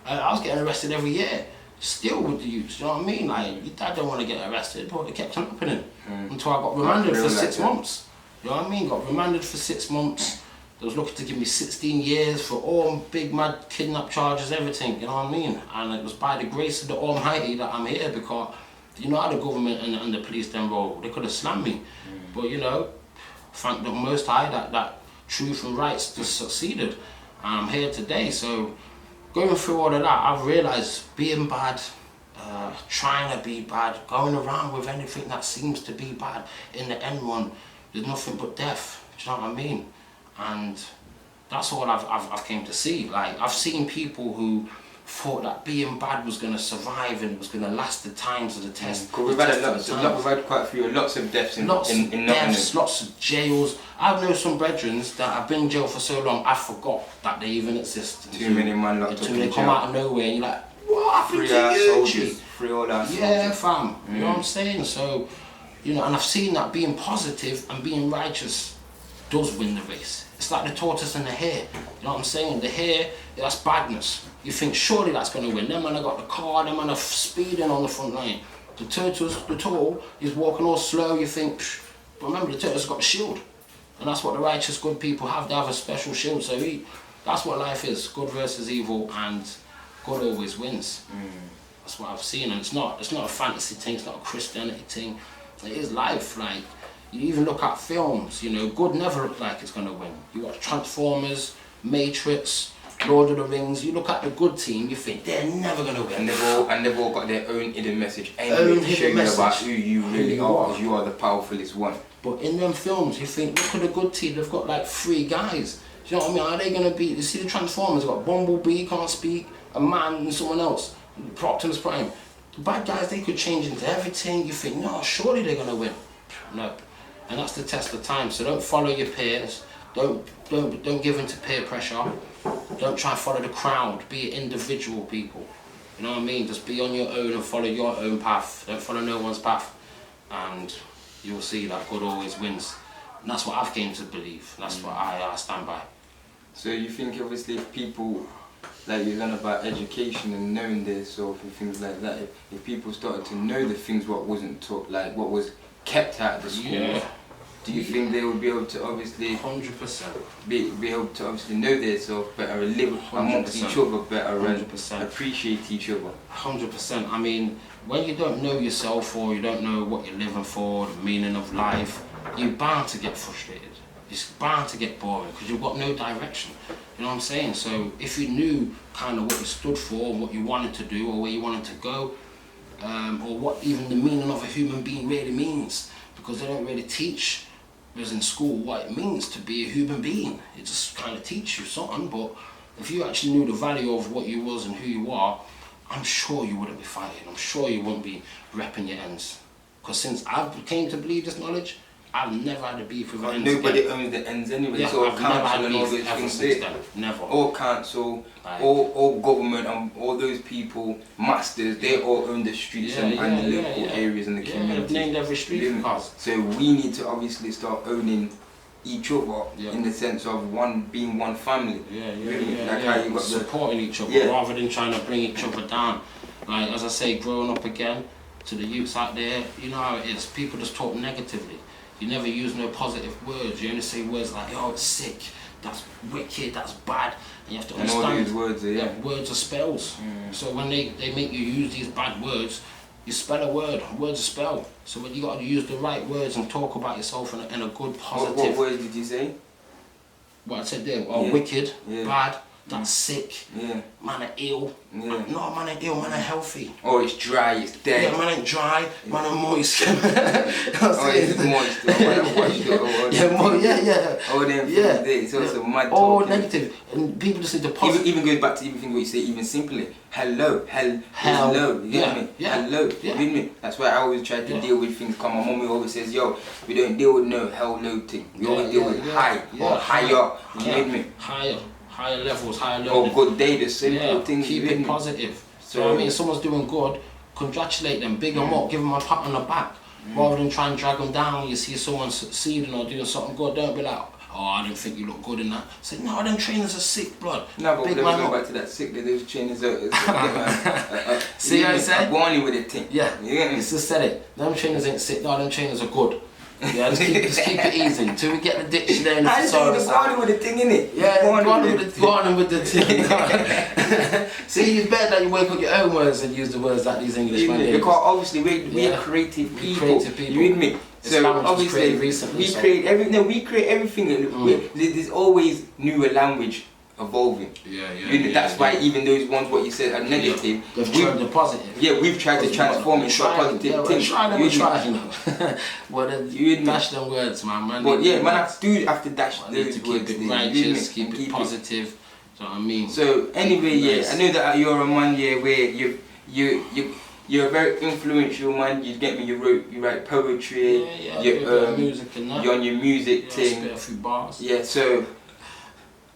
I was getting arrested every year. Still with the youths, you know what I mean? Like, your dad don't want to get arrested, but it kept happening until I got remanded for 6 months. You know what I mean? Got remanded for 6 months. They was looking to give me 16 years for all big mad kidnap charges, everything, you know what I mean? And it was by the grace of the Almighty that I'm here, because you know how the government and the police then roll. They could have slammed me. But you know, thank the Most High that truth and rights just succeeded. I'm here today, so going through all of that, I've realised being bad, trying to be bad, going around with anything that seems to be bad, in the end one, there's nothing but death, do you know what I mean? And that's all I've came to see. Like, I've seen people who thought that being bad was going to survive and it was going to last the times of the test. Because we've had quite a few, lots of deaths in Nottingham. Lots of jails. I know some brethren that have been in jail for so long, I forgot that they even exist. Too many man locked up in jail. They come out of nowhere and you're like, what happened to you? Soldiers. Free all our soldiers. Yeah, fam. You know what I'm saying? So, you know, and I've seen that being positive and being righteous does win the race. It's like the tortoise and the hare. You know what I'm saying? The hare, that's badness. You think surely that's going to win. Them man have got the car, them man are speeding on the front line. The turtle is walking all slow. You think, psh. But remember, the turtle's got a shield. And that's what the righteous good people have. They have a special shield. So that's what life is. Good versus evil, and God always wins. That's what I've seen. And it's not a fantasy thing. It's not a Christianity thing. It is life. Like, you even look at films, you know, good never look like it's going to win. You watch Transformers, Matrix, Lord of the Rings, you look at the good team, you think they're never going to win. And they've all got their own hidden message. Aiming to show you about who you really are, because you are the powerfulest one. But in them films, you think, look at the good team, they've got like 3 guys. Do you know what I mean? Are they going to beat, you see the Transformers, they've got Bumblebee, can't speak, a man and someone else, Optimus Prime. The bad guys, they could change into everything. You think, no, surely they're going to win. No. And that's the test of time. So don't follow your peers. Don't give in to peer pressure. Don't try and follow the crowd. Be individual people. You know what I mean? Just be on your own and follow your own path. Don't follow no one's path. And you'll see that God always wins. And that's what I've came to believe. That's what I stand by. So you think obviously if people, like you're on about education and knowing this sort of things like that, if people started to know the things what wasn't taught, like what was kept out of the schools, do you think they would be able to obviously 100% be able to obviously know themselves better and live amongst each other better 100%. And appreciate each other? 100%. I mean, when you don't know yourself or you don't know what you're living for, the meaning of life, you're bound to get frustrated. It's bound to get boring because you've got no direction. You know what I'm saying? So if you knew kind of what you stood for, what you wanted to do or where you wanted to go, or what even the meaning of a human being really means, because they don't really teach us in school what it means to be a human being. It just kind of teaches you something, but if you actually knew the value of what you was and who you are, I'm sure you wouldn't be fighting. I'm sure you wouldn't be repping your ends. Because since I came to believe this knowledge, I've never had a beef with ends. Nobody owns the ends anyway. Yeah, so I've never had and all those things there. Never. All council, all government, and all those people, masters, they all own the streets and the local areas and the community. They've named every street because. So we need to obviously start owning each other in the sense of being one family. Like how you got supporting each other rather than trying to bring each other down. Like as I say, growing up again to the youths out there, you know how it is. People just talk negatively. You never use no positive words. You only say words like, "Oh, it's sick, that's wicked, that's bad." And you have to understand. And all these words words are spells. So when they make you use these bad words, you spell a word. Words are spell. So when you got to use the right words and talk about yourself in a good, positive. What words did you say? What I said there. Oh, wicked, bad. That's sick. Man are ill. No, man are ill, man are healthy. Oh, it's dry, it's dead. Yeah, man ain't dry, man are moist. It's moist. Oh, them things there. So mad all talking. negative. And people just need to positive. Even goes back to even what you say, even simply. Hello. Hello. You get me? Hello. You get me? That's why I always try to deal with things. Come, my mommy always says, yo, we don't deal with no hello thing. We always deal with high or higher. You get me? Higher levels, higher learning. Oh, good day, the simple things. Keep it positive. So I mean, if someone's doing good, congratulate them, big them up, give them a pat on the back. Rather than try and drag them down, you see someone succeeding or doing something good, don't be like, oh, I don't think you look good in that. Say, no, them trainers are sick, blood. No, but let's go back to that sick, those trainers are see what I said? Born with a thing. Yeah, it's just said it. Them trainers ain't sick, no, them trainers are good. Yeah, just keep it easy until we get the dictionary and the thesaurus. I just with the thing in it. Yeah, go on with the thing. See, it's better that you work on your own words and use the words like these English men. Because obviously we are creative people. You with me? So obviously we create everything. There's always newer language evolving. That's why even those ones what you said are negative. They've tried the positive. Yeah, we've tried to transform into a positive thing. We're trying. Well, then you dash them words, man. But yeah, man, I do have to dash those words. Keep it righteous, keep it positive. Do you know what I mean? So anyway, yeah, I know that you're a man, yeah, where you're a very influential man. You get me? You write poetry. Yeah, you music and that. You're on your music thing. Spit a few bars. Yeah. So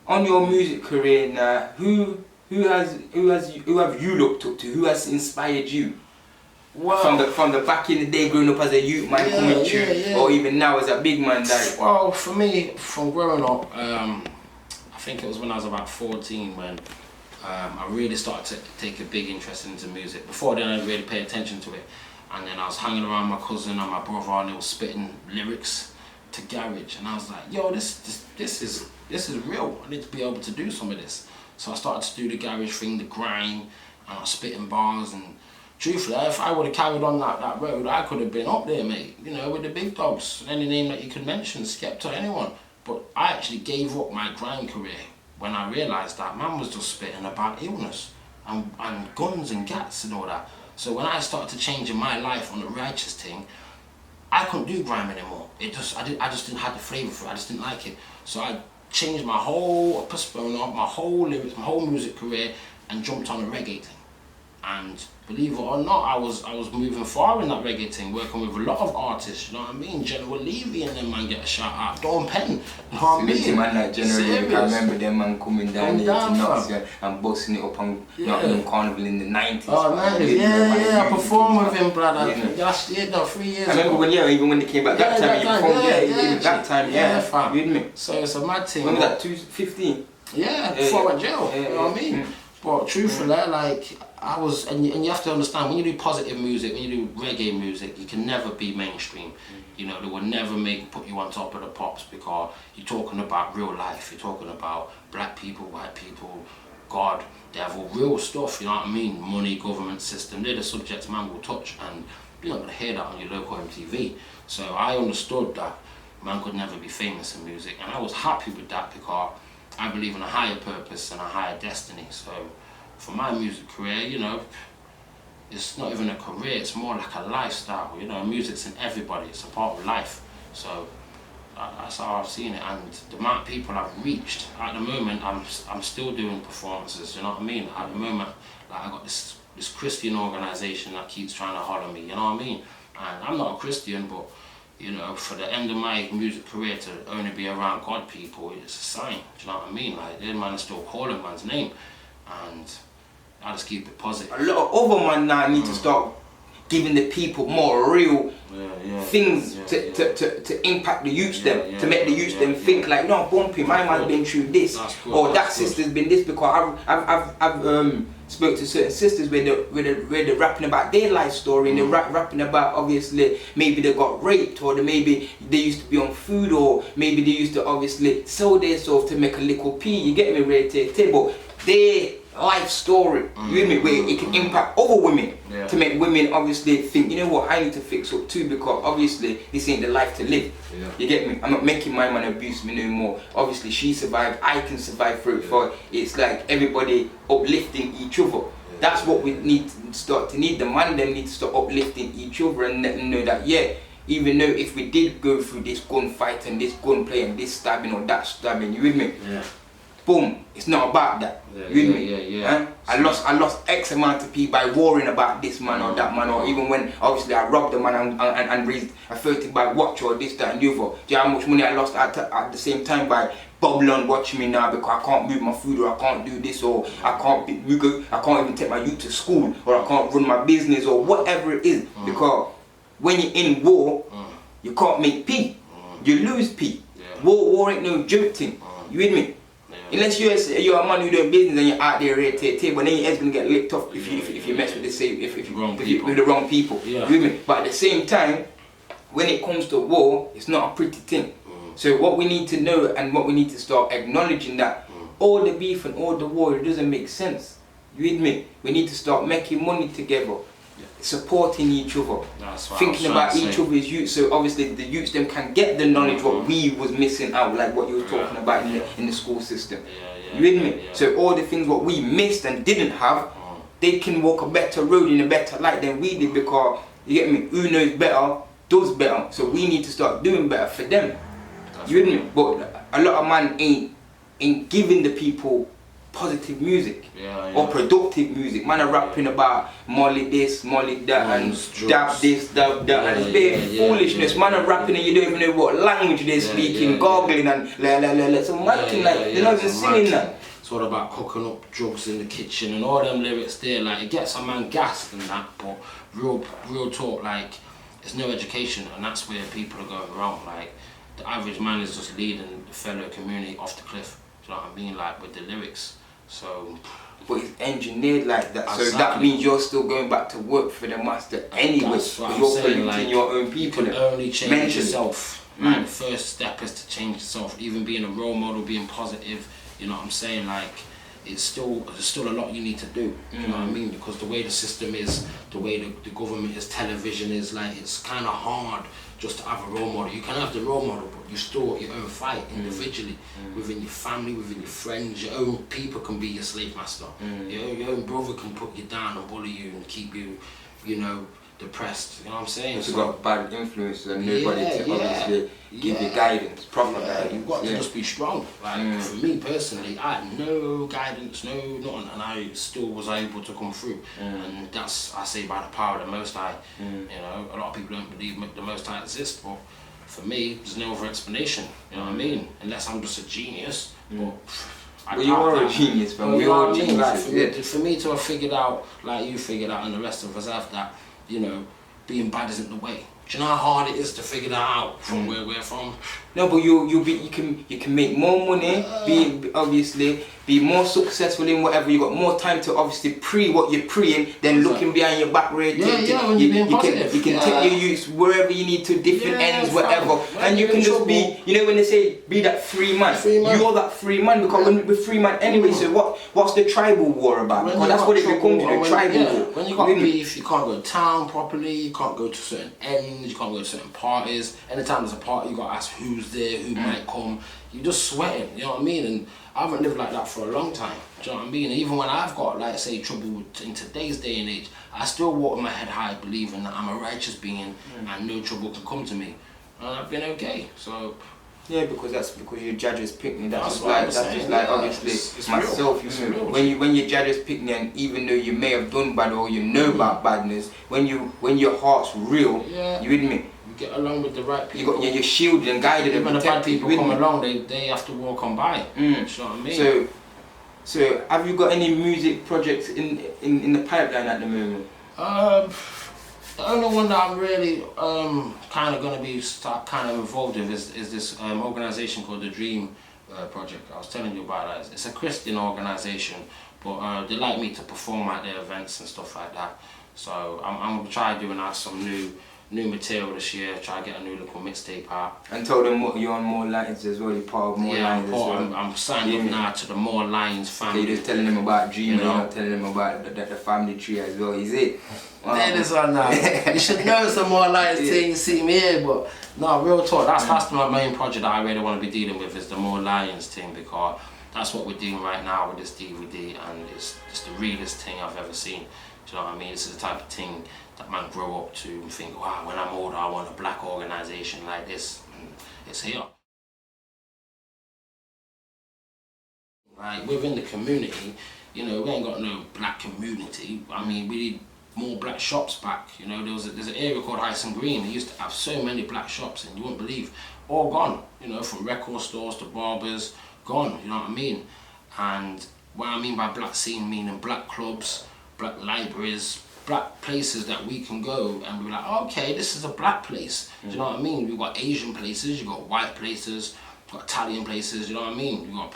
on your music career now, who have you looked up to? Who has inspired you? Well, from the back in the day, growing up as a youth man coming through, or even now as a big man. Like, well, for me, from growing up, I think it was when I was about 14 when I really started to take a big interest into music. Before then, I didn't really pay attention to it, and then I was hanging around my cousin and my brother, and they were spitting lyrics to garage, and I was like, yo, this is real. I need to be able to do some of this. So I started to do the garage thing, the grind, and I was spitting bars. And truthfully, if I would have carried on that road, I could have been up there, mate. You know, with the big dogs, any name that you could mention, Skepta, anyone. But I actually gave up my grime career when I realised that man was just spitting about illness and guns and gats and all that. So when I started to change in my life on the righteous thing, I couldn't do grime anymore. I just didn't have the flavour for it. I just didn't like it. So I changed my whole persona, my whole lyrics, my whole music career, and jumped on a reggae thing. And believe it or not, I was moving far in that reggae thing, working with a lot of artists, you know what I mean? General Levy and them man get a shout out. Dawn Penn, you know what I mean? Man like General Levy, I remember them man coming down here to Knox and busting it up on Nottingham Carnival in the 90s. Oh, 90s, yeah, I performed with him, brother. Last year, no, 3 years ago. I remember even when they came back that time, you performed, that time, fam. You with me? So it's a mad thing. When was that, 2015? Yeah, before I went jail, you know what I mean? But truthfully, like, I was, and you have to understand, when you do positive music, when you do reggae music, you can never be mainstream. You know, they will never put you on top of the pops, because you're talking about real life, you're talking about black people, white people, God, devil, real stuff, you know what I mean? Money, government system, they're the subjects man will touch, and you're not going to hear that on your local MTV. So I understood that man could never be famous in music, and I was happy with that, because I believe in a higher purpose and a higher destiny. So for my music career, you know, it's not even a career, it's more like a lifestyle. You know, music's in everybody, it's a part of life. So that's how I've seen it, and the amount of people I've reached. At the moment, I'm still doing performances, you know what I mean? At the moment, like, I got this Christian organisation that keeps trying to holler me, you know what I mean? And I'm not a Christian, but you know, for the end of my music career to only be around God people, it's a sign, do you know what I mean? Like, them man is still calling man's name, and I just keep it positive. A lot of other man now need to start giving the people more real things to impact the youth to make the youth them think like, no, bumpy, my man's been through this, or that sister's been this, because I've spoke to certain sisters where they're rapping about their life story, and they're rapping about, obviously, maybe they got raped, or they used to be on food, or maybe they used to obviously sell themselves to make a little pee, you get me, ready to table. Their life story, you with me, where it can impact other women, to make women obviously think, you know what, I need to fix up too, because obviously this ain't the life to live. You get me? I'm not making my man abuse me no more. Obviously she survived, I can survive through it. For it's like everybody uplifting each other. That's what we need to start to need. The man them need to start uplifting each other and let them know that, yeah, even though if we did go through this gunfight and this gunplay and this stabbing or that stabbing, you with me? Boom, it's not about that. You with me? I lost X amount of people by worrying about this man or that man, or even when obviously I robbed the man and raised a 30 by watch or this, that and the other. Do you know how much money I lost at the same time by Babylon watching me now, because I can't move my food, or I can't do this, or I can't even take my youth to school, or I can't run my business, or whatever it is. Because when you're in war, you can't make peace. You lose peace. War ain't no joke thing. You with me? Unless you're a man who doing business and you're out there ready to table, then your head's gonna get licked off if you mess with the same with the wrong people. You with me? But at the same time, when it comes to war, it's not a pretty thing. So what we need to know, and what we need to start acknowledging, that all the beef and all the war, it doesn't make sense. You with me? We need to start making money together, supporting each other, thinking about each other's youth, so obviously the youths them can get the knowledge what we was missing out, like what you were talking about in the school system. You with me? So all the things what we missed and didn't have, they can walk a better road in a better light than we did, because you get me, who knows better does better. So we need to start doing better for them. You with me? But a lot of man ain't giving the people positive music or productive music. Man are rapping about molly this, molly that, and dab this, dab that, and it's bare foolishness. Man are rapping and you don't even know what language they're speaking, gargling and la. So man can like they're not even singing that. It's all about cooking up drugs in the kitchen and all them lyrics there. Like it gets a man gassed and that, but real talk, like it's no education, and that's where people are going wrong. Like the average man is just leading the fellow community off the cliff. Do you know what I mean? Like with the lyrics. So, but it's engineered like that, exactly. So that means you're still going back to work for the master anyway, because you're polluting like, your own people. You can only change yourself. Like the first step is to change yourself, even being a role model, being positive. You know what I'm saying? Like there's still a lot you need to do. You know what I mean? Because the way the system is, the way the government is, television is, like it's kind of hard just to have a role model. You can have the role model, but you still got your own fight individually, within your family, within your friends. Your own people can be your slave master. Your own brother can put you down and bully you and keep you, you know, depressed. You know what I'm saying? You've got bad influences and nobody to obviously give you guidance, proper guidance. You've got to just be strong. Like for me personally, I had no guidance, no nothing, and I still was able to come through. And that's, I say, by the power of the Most High. You know, a lot of people don't believe the Most High exists, but for me, there's no other explanation. You know what I mean? Unless I'm just a genius. But well, you are a genius, man. We are geniuses. Like, for me to have figured out, like you figured out, and the rest of us have, that, you know, being bad isn't the way. Do you know how hard it is to figure that out from where we're from? No, but you can make more money, be more successful in whatever. You got more time to obviously what you're preing than looking behind your back. When you're being positive. You can take your youth wherever you need to, different ends, whatever, and you can just be. You know when they say be that free man, you're that free man, because we're free man anyway. So what's the tribal war about? Because that's what it becomes, you know, tribal war. When you got beef, you can't go to town properly. You can't go to certain ends. You can't go to certain parties. Anytime there's a party, you got to ask who's there, who might come. You're just sweating, you know what I mean? And I haven't lived like that for a long time, do you know what I mean? And even when I've got, like, say, trouble in today's day and age, I still walk with my head high, believing that I'm a righteous being and no trouble can come to me. And I've been okay, so... Yeah, because your judges pick me. That's just like obviously it's myself. When your judges pick me, and even though you may have done bad or you know about badness, when your heart's real, you with me. You get along with the right people. You're shielded and guided. Even the bad people come along, they have to walk on by. You know what I mean? So have you got any music projects in the pipeline at the moment? The only one that I'm really kind of going to be involved with is this organisation called the Dream Project. I was telling you about that. It's a Christian organisation, but they like me to perform at their events and stuff like that. So I'm going to try doing some new material this year, try to get a new little mixtape out. And told them you're on Moor Lions as well, you're part of Moor Lions as well. I'm signed up now to the Moor Lions family. So you're just telling them about Dream, you're not telling them about the family tree as well, is it? There this one now. You should know some Moor Lions thing, you see me here, but no, real talk, that's my main project that I really want to be dealing with, is the Moor Lions thing, because that's what we're doing right now with this DVD, and it's the realest thing I've ever seen. Do you know what I mean? This is the type of thing that man grow up to and think, wow, when I'm older I want a black organisation like this. And it's here. Like within the community, you know, we ain't got no black community. I mean, we need more black shops back. You know, there's an area called Hyson Green. They used to have so many black shops, and you wouldn't believe, all gone. You know, from record stores to barbers, gone. You know what I mean? And what I mean by black scene, meaning black clubs, black libraries, black places that we can go and be like, okay, this is a black place. Do you know what I mean? We've got Asian places, you've got white places, you've got Italian places, you know what I mean? You've got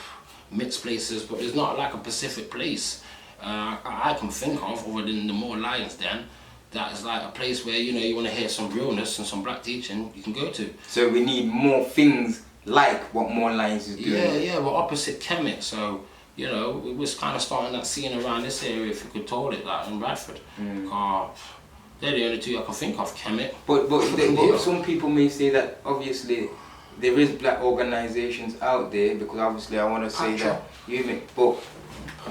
mixed places, but there's not like a Pacific place I can think of, other than the Moor Lions Den, that is like a place where, you know, you want to hear some realness and some black teaching, you can go to. So we need more things like what Moor Lions is doing. Yeah, we're opposite Kemet, so, you know, we was kind of starting that scene around this area, if you could call it that, in Bradford. They're the only two I can think of, Kemet. But some people may say that obviously there is black organisations out there, because obviously I want to say that, but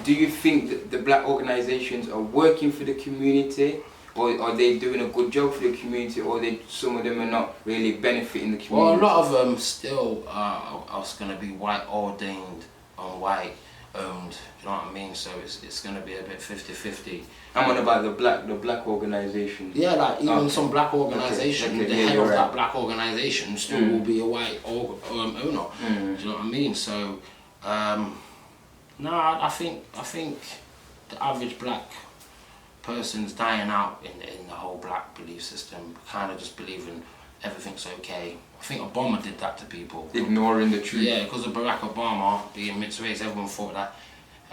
do you think that the black organisations are working for the community, or are they doing a good job for the community, or some of them are not really benefiting the community? Well, a lot of them still are going to be white ordained and white owned. You know what I mean? So it's gonna be a bit 50-50. I'm on about the black organisation. Yeah, like even some black organisation, the head of that black organisation still will be a white owner. Do you know what I mean? So, no, I think the average black person's dying out in the whole black belief system, kind of just believing everything's okay. I think Obama did that to people. Ignoring the truth. Yeah, because of Barack Obama being mixed race, everyone thought that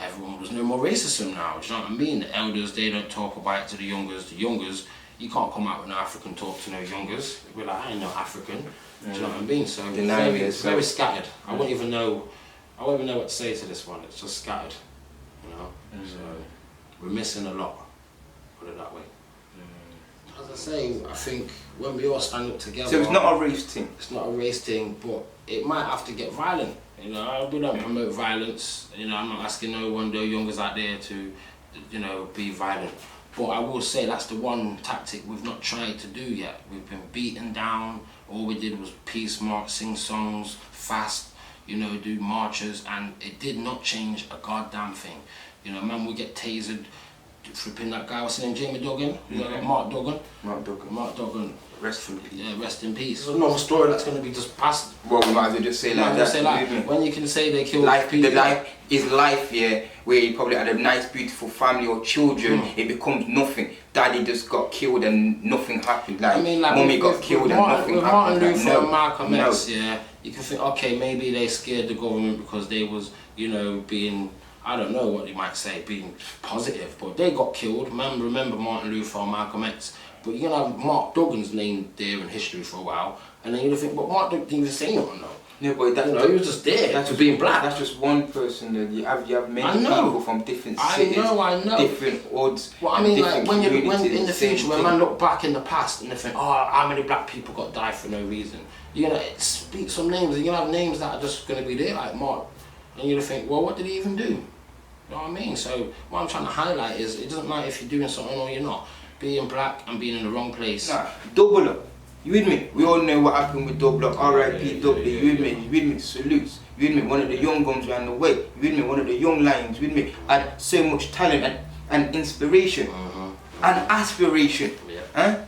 everyone was no more racism now. Do you know what I mean? The elders, they don't talk about it to the youngers. The youngers, you can't come out with no African talk to no youngers. We're like, I ain't no African. Do you know what I mean? So it's very scattered. I wouldn't even know what to say to this one. It's just scattered, you know? So we're missing a lot, put it that way. As I say, I think when we all stand up together... So it's not a race thing? It's not a race thing, but it might have to get violent. You know, we don't promote violence. You know, I'm not asking no one, no youngers out there to, you know, be violent. But I will say that's the one tactic we've not tried to do yet. We've been beaten down. All we did was peace march, sing songs, fast, you know, do marches, and it did not change a goddamn thing. You know, man, we get tasered, flipping that guy, what's his name, Jamie Duggan? Mark Duggan. Mark Duggan. Rest in peace. Yeah, rest in peace. It's another story that's going to be just passed. Well, we might as well just say like that. When you can say they killed people. The life is life, yeah, where you probably had a nice, beautiful family or children, it becomes nothing. Daddy just got killed and nothing happened. Like, Mummy got killed and nothing happened. Martin Luther and Malcolm X, yeah, you can think, okay, maybe they scared the government because they was, you know, being, I don't know what you might say, being positive, but they got killed. Man, remember Martin Luther and Malcolm X. But you're going to have Mark Duggan's name there in history for a while, and then you're going to think, but Mark Duggan didn't even say nothing though. Yeah, but that's, you know, he was just there, that's just being black. That's just one person. That you have many people from different cities, I know. different odds. Well, I mean, like when in the future, when man look back in the past and they think, oh, how many black people got died for no reason? You're gonna speak some names, and you're gonna have names that are just gonna be there, like Mark, and you're gonna think, well, what did he even do? You know what I mean? So what I'm trying to highlight is, it doesn't matter if you're doing something or you're not. Being black and being in the wrong place. Nah, double up. You with me? We all know what happened with double up. R.I.P. double. You with me? You with me? Salutes. You with me? One of the young guns ran away. You with me? One of the young lions. You with me? Had so much talent and inspiration and aspiration. Yeah. Huh?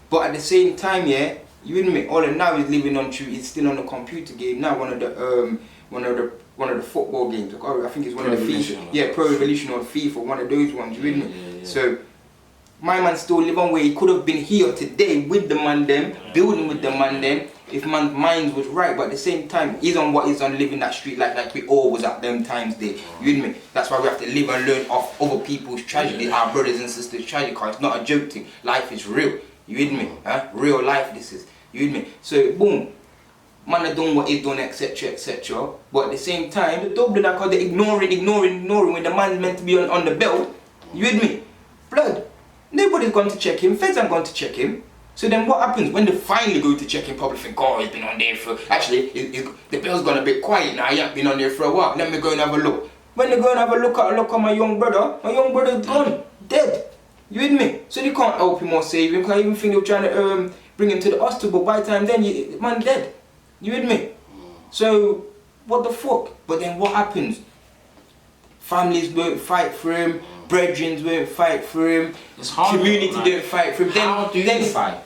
But at the same time, yeah, you with me? All of now is living on truth. It's still on the computer game now. One of the football games. I think it's one of the FIFA. Yeah, Pro Evolution or FIFA. One of those ones. You with me? Yeah. So. My man still live on where he could have been here today with the man them, building with the man them, if man's mind was right, but at the same time, he's on what he's on, living that street life like we all was at them times there. You with me? That's why we have to live and learn off other people's tragedy, our brothers and sisters' tragedy, because it's not a joke thing. Life is real. You with me? Huh? Real life this is. You with me? So boom, man have done what he's done, etc, etc. But at the same time, the double that, because they're ignoring when the man's meant to be on the belt. You with me? Blood. Nobody's going to check him, feds aren't going to check him. So then what happens when they finally go to check him? Probably think, oh, he's been on there for... Actually, the bell's gone a bit quiet now, he ain't been on there for a while. Let me go and have a look. When they go and have a look at my young brother's gone, dead. You with me? So they can't help him or save him, because I even think they were trying to bring him to the hospital. By the time then, man dead. You with me? So, what the fuck? But then what happens? Families won't fight for him. Brethren won't fight for him. It's hard. Community don't fight for him. How do you fight?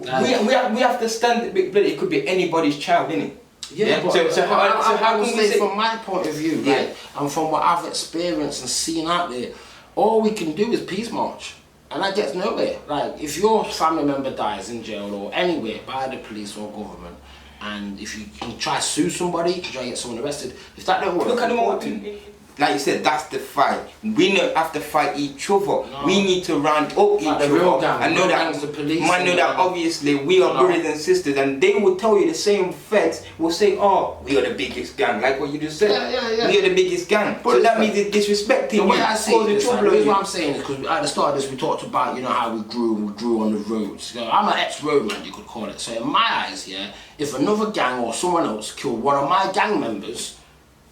We have to stand. It could be anybody's child, innit? Yeah. But so how I can would we say, say, from my point of view, right, and from what I've experienced and seen out there, all we can do is peace march, and that gets nowhere. Like, if your family member dies in jail or anywhere by the police or government, and if you can try to sue somebody, you try to get someone arrested, if that don't work, look at the like you said, that's the fight. We don't have to fight each other. No. We need to round up each other. I know that the police. Man, know that obviously we are brothers and sisters, and they will tell you the same feds will say, "Oh, we are the biggest gang," like what you just said. Yeah. We are the biggest gang. But so that means it's disrespecting you. The way I see it, the reason why I'm saying is because at the start of this we talked about, you know, how we grew on the roads. So I'm an ex-roadman, you could call it. So in my eyes, yeah, if another gang or someone else killed one of my gang members,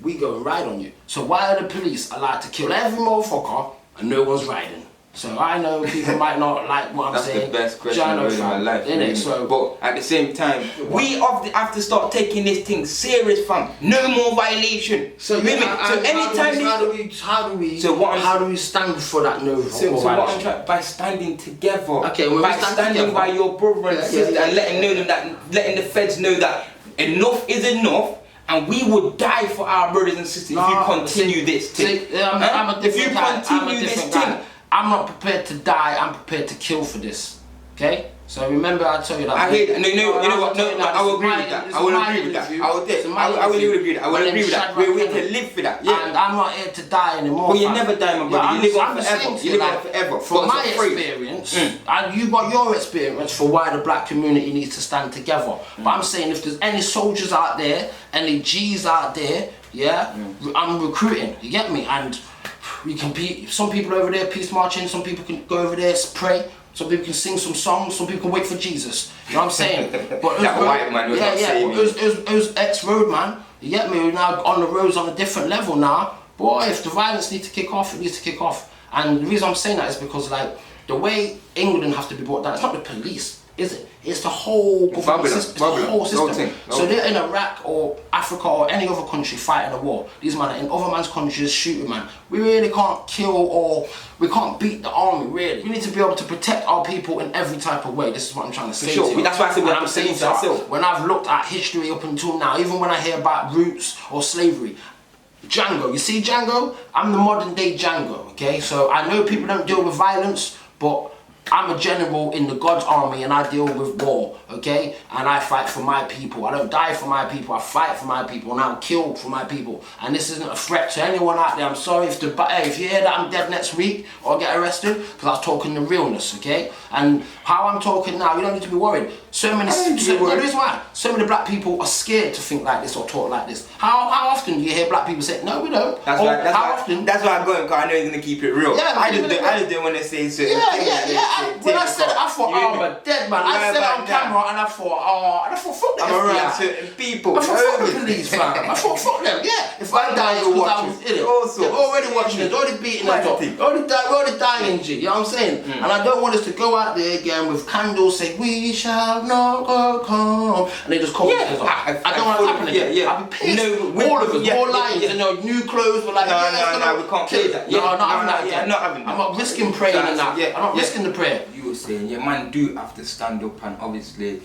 we go and ride on you. So why are the police allowed to kill every motherfucker and no one's riding? So I know people might not like what I'm saying. That's the best question I've heard in my life. Innit? So, but at the same time, we have to start taking this thing serious, fam. No more violation. So how do we stand for that no So what I'm trying, by standing together. Okay, by standing by your brother and sister and letting the feds know that enough is enough. And we would die for our brothers and sisters if you continue this thing. I'm a different guy. I'm not prepared to die, I'm prepared to kill for this. Okay? So remember I told you that. I hate that. You know what? No, I will agree with that. I will agree with that. I will agree with that. I will agree with that. We can live for that. Yeah. And I'm not here to die anymore. Well, you never die, my brother. You live on forever. You live on forever. From my experience, and you got your experience for why the black community needs to stand together. But I'm saying if there's any soldiers out there, any G's out there, I'm recruiting. You get me? And we can be, some people over there peace marching, some people can go over there pray, some people can sing some songs, some people can wait for Jesus. You know what I'm saying? But that white man was not saying it was ex-road man. You get me? We're now on the roads on a different level now. Boy, if the violence needs to kick off, it needs to kick off. And the reason I'm saying that is because like the way England has to be brought down, it's not the police, is it? It's the whole government system. It's the whole system. So they're in Iraq or Africa or any other country fighting a war. These men are in other man's countries shooting, man. We really can't kill or we can't beat the army, really. We need to be able to protect our people in every type of way. This is what I'm trying to say. For sure. That's why I said what I'm saying to myself. When I've looked at history up until now, even when I hear about roots or slavery, Django, you see Django? I'm the modern day Django, okay? So I know people don't deal with violence, but I'm a general in the God's army and I deal with war, okay? And I fight for my people. I don't die for my people, I fight for my people and I'm killed for my people. And this isn't a threat to anyone out there. I'm sorry if you hear that I'm dead next week or get arrested, because I was talking the realness, okay? And how I'm talking now, you don't need to be worried. The reason why so many black people are scared to think like this or talk like this. How often do you hear black people say, no, we don't? That's why I'm going, because I know he's going to keep it real. Yeah, I just don't want to say certain things. When I said it, I thought, I'm a dead man. I said it on camera and I thought, fuck the FBI. I'm around certain people. I thought, fuck the police, man. I thought, fuck them, yeah. If I die, it's because I was in it. They're already watching it, already beating us up. We're already dying, G, you know what I'm saying? And I don't want us to go out there again with candles, say, we shall not come. And they just call us up. I don't want to happen again. I'll be pissed. All of us, more lions, and new clothes, but like, no, we can't play that. No, I'm not having that again. Not having that. I'm not risking praying and that. I'm not risking the prayer. You were saying, yeah, man do have to stand up and obviously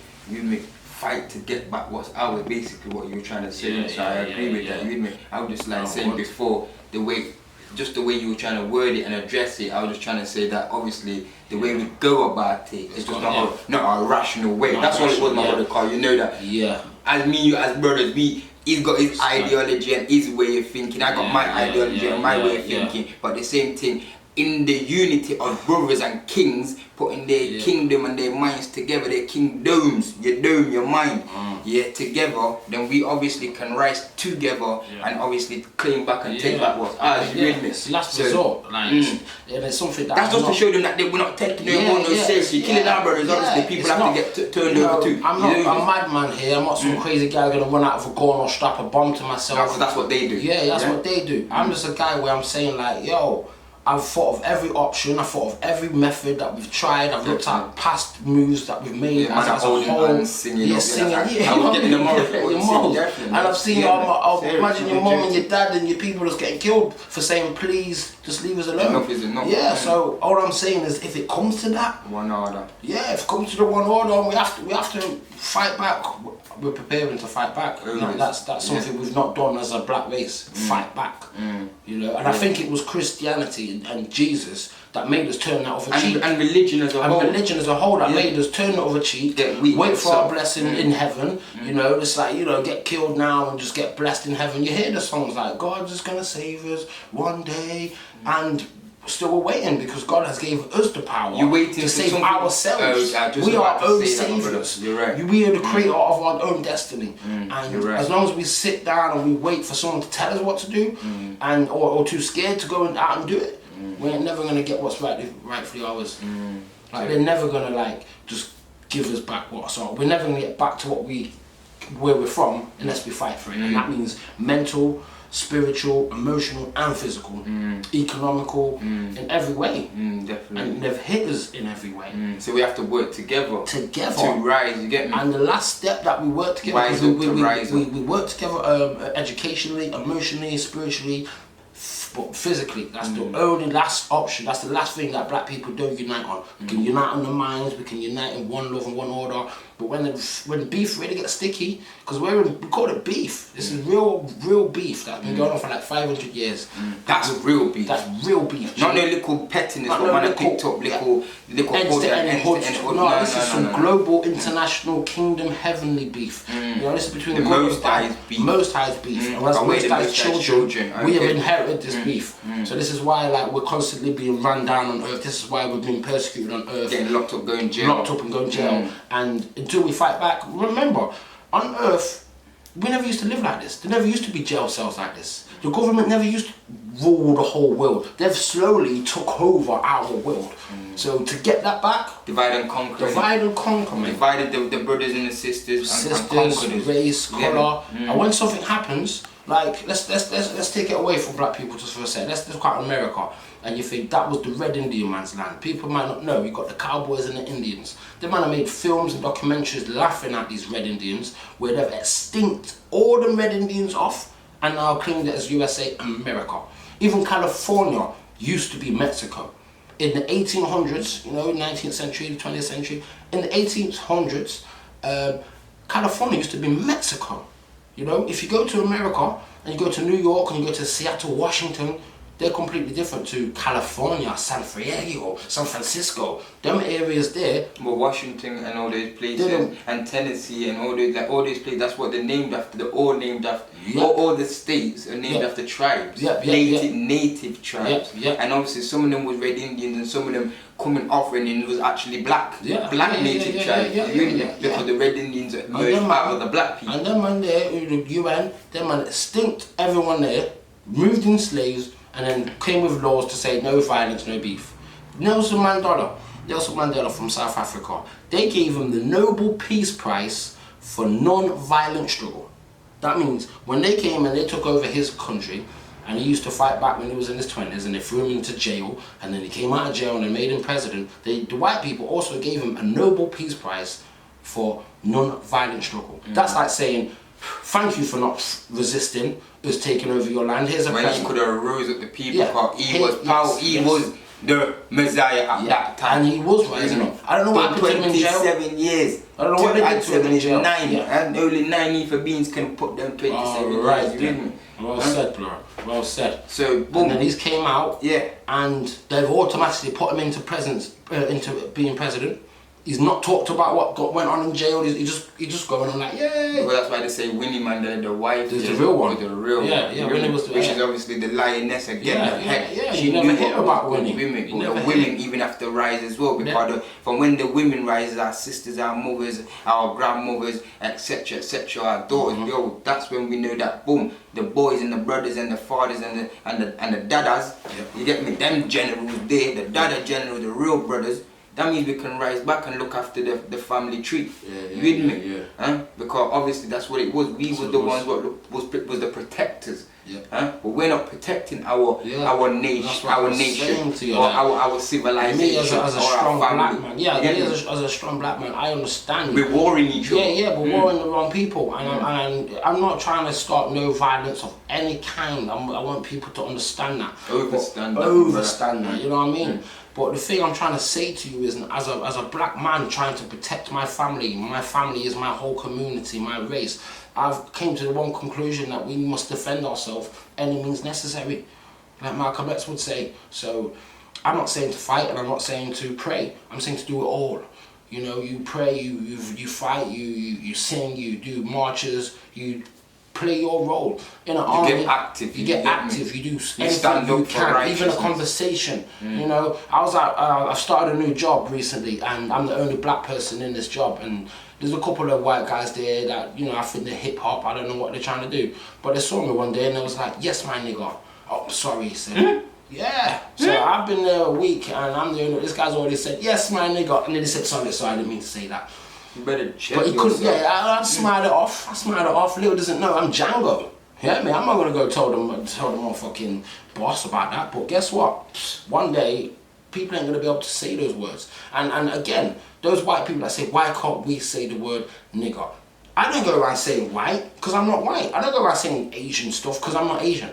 fight to get back what's ours, basically what you were trying to say. So I agree with that. You I was just like saying before, the way you were trying to word it and address it, I was just trying to say that obviously the way we go about it is just not a rational way. That's what it was, my brother Carl. You know that. Yeah. As me, you as brothers, he's got his ideology and his way of thinking. I got my ideology and my way of thinking. But the same thing, in the unity of brothers and kings, putting their kingdom and their minds together, their kingdoms, your dome, your mind, together, then we obviously can rise together and obviously claim back and take back what's ours. It's last resort. Like, there's something that's just to show them that we're not taking no seriously. Killing our brothers, obviously, people have to get turned over too. I'm not a madman here. I'm not some crazy guy gonna run out of a gun or strap a bomb to myself. That's what they do. Yeah, that's what they do. I'm just a guy where I'm saying like, yo, I've thought of every option, I've thought of every method that we've tried, I've looked at past moves that we've made as a whole. Singing. I was getting them and I've seen imagine your mum and your dad and your people just getting killed for saying, please, just leave us alone. Enough is enough. Yeah, so all I'm saying is if it comes to that, one order. Yeah, if it comes to the one order, we have to fight back. We're preparing to fight back. You know, that's something we've not done as a black race. Fight back. You know, and I think it was Christianity and Jesus that made us turn that other cheek. And religion as a whole. And religion as a whole that made us turn the other cheek. Wait for our blessing in heaven. You know, it's like, you know, get killed now and just get blessed in heaven. You hear the songs like, God's just gonna save us one day, and still we're waiting because God has gave us the power to save ourselves. We are our own saviors. You're right. We are the creator of our own destiny. And as long as we sit down and we wait for someone to tell us what to do, and or too scared to go out and do it, we're never gonna get what's rightfully ours. Like they're never gonna like just give us back what's ours. We're never gonna get back to what we where we're from unless we fight for it. And that means mental, spiritual, emotional and physical, economical, in every way. Definitely. And they've hit us in every way. So we have to work together. To rise, you get me? And the last step that we work together, Rise up to rise up. we work together educationally, emotionally, spiritually, but physically. That's the only last option. That's the last thing that black people don't unite on. We can unite on the minds, we can unite in one love and one order. But when beef really gets sticky, because we call it beef. This is real beef that's been going on for like 500 years. That's real beef. That's real beef. Not no little pettiness, what man have picked up, little No, this is some global, international, kingdom, heavenly beef. You know, this is between the Most High's beef. Most High's beef. And as Most High's children, we have inherited this beef. So this is why like we're constantly being run down on earth. This is why we're being persecuted on earth. Getting locked up, going jail. Locked up and going jail. And until we fight back, remember, on earth, we never used to live like this. There never used to be jail cells like this. The government never used to rule the whole world. They've slowly took over our world. So to get that back, divide and conquer. Man. Divided the brothers and the sisters and conquered us. Race, colour. And when something happens, like let's take it away from black people just for a second. Let's look at America. And you think that was the Red Indian man's land. People might not know. You got the cowboys and the Indians. They might have made films and documentaries laughing at these Red Indians, where they've extinct all the Red Indians off and now claimed it as USA America. Even California used to be Mexico. In the 1800s, you know, 19th century, the 20th century, in the 1800s, California used to be Mexico. You know, if you go to America and you go to New York and you go to Seattle, Washington, they're completely different to California, San Diego, San Francisco. Them areas there. But Washington and all those places, and Tennessee and all those places, that's what they're named after. They're all named after. All the states are named after tribes. Native tribes. And obviously some of them was Red Indians and some of them coming off Red Indians was actually black. Black native tribes. Because the Red Indians merged out of the black people. And them man there, the UN, them man extinct everyone there, moved in slaves, and then came with laws to say no violence, no beef. Nelson Mandela from South Africa, they gave him the Nobel Peace Prize for non-violent struggle. That means when they came and they took over his country, and he used to fight back when he was in his 20s, and they threw him into jail, and then he came out of jail and they made him president, the white people also gave him a Nobel Peace Prize for non-violent struggle. That's like saying, thank you for not resisting us taking over your land. Here's a when present. he could have rose up the people, because he was power, he was the Messiah at that time. And he was rising up. I don't know what put him in jail. 27 years. I don't know what they did to him in jail. And only 9 for beans can put them 27 years. Well said, bro. Well said. So, boom. And then he's came out, and they've automatically put him into into being president. He's not talked about what went on in jail. He just going on like, yay. Well, that's why they say Winnie Mandela, the wife, is the real one. The real one. Winnie was the which is obviously the lioness again. She never hear about Winnie. Women, but the women even have to rise as well, because from when the women rise, our sisters, our mothers, our grandmothers, etc., our daughters, yo, that's when we know that boom, the boys and the brothers and the fathers and the dadas, you get me? Them generals there, the dada generals, the real brothers. That means we can rise back and look after the family tree. You with me? Because obviously that's what it was. We were the ones what was the protectors. But we're not protecting our nation, or our civilization. Me as a strong black man, as a strong black man, I understand. We're warring each other. We're warring the wrong people, and I'm not trying to start no violence of any kind. I want people to understand that. Overstand that. You know what I mean? But the thing I'm trying to say to you is, as a black man trying to protect my family is my whole community, my race, I've came to the one conclusion that we must defend ourselves any means necessary, like Malcolm X would say. So I'm not saying to fight, and I'm not saying to pray. I'm saying to do it all. You know, you pray, you fight, you sing, you do marches, you play your role in an army. You get active. You do anything you can, even a conversation. You know, I've started a new job recently, and I'm the only black person in this job, and there's a couple of white guys there that, you know, I think they're hip hop. I don't know what they're trying to do, but they saw me one day and they was like, "Yes, my nigga." Oh, sorry, he said. Yeah. So I've been there a week, and I'm the only. This guy's already said, "Yes, my nigga," and then he said, "Sorry, I didn't mean to say that." You better check But he couldn't. yourself. Yeah, I smiled it off. I smiled it off. Lil doesn't know I'm Django. Yeah, man. I'm not gonna go tell my fucking boss about that. But guess what? One day, people ain't gonna be able to say those words. And again, those white people that say, why can't we say the word nigger? I don't go around saying white because I'm not white. I don't go around saying Asian stuff because I'm not Asian.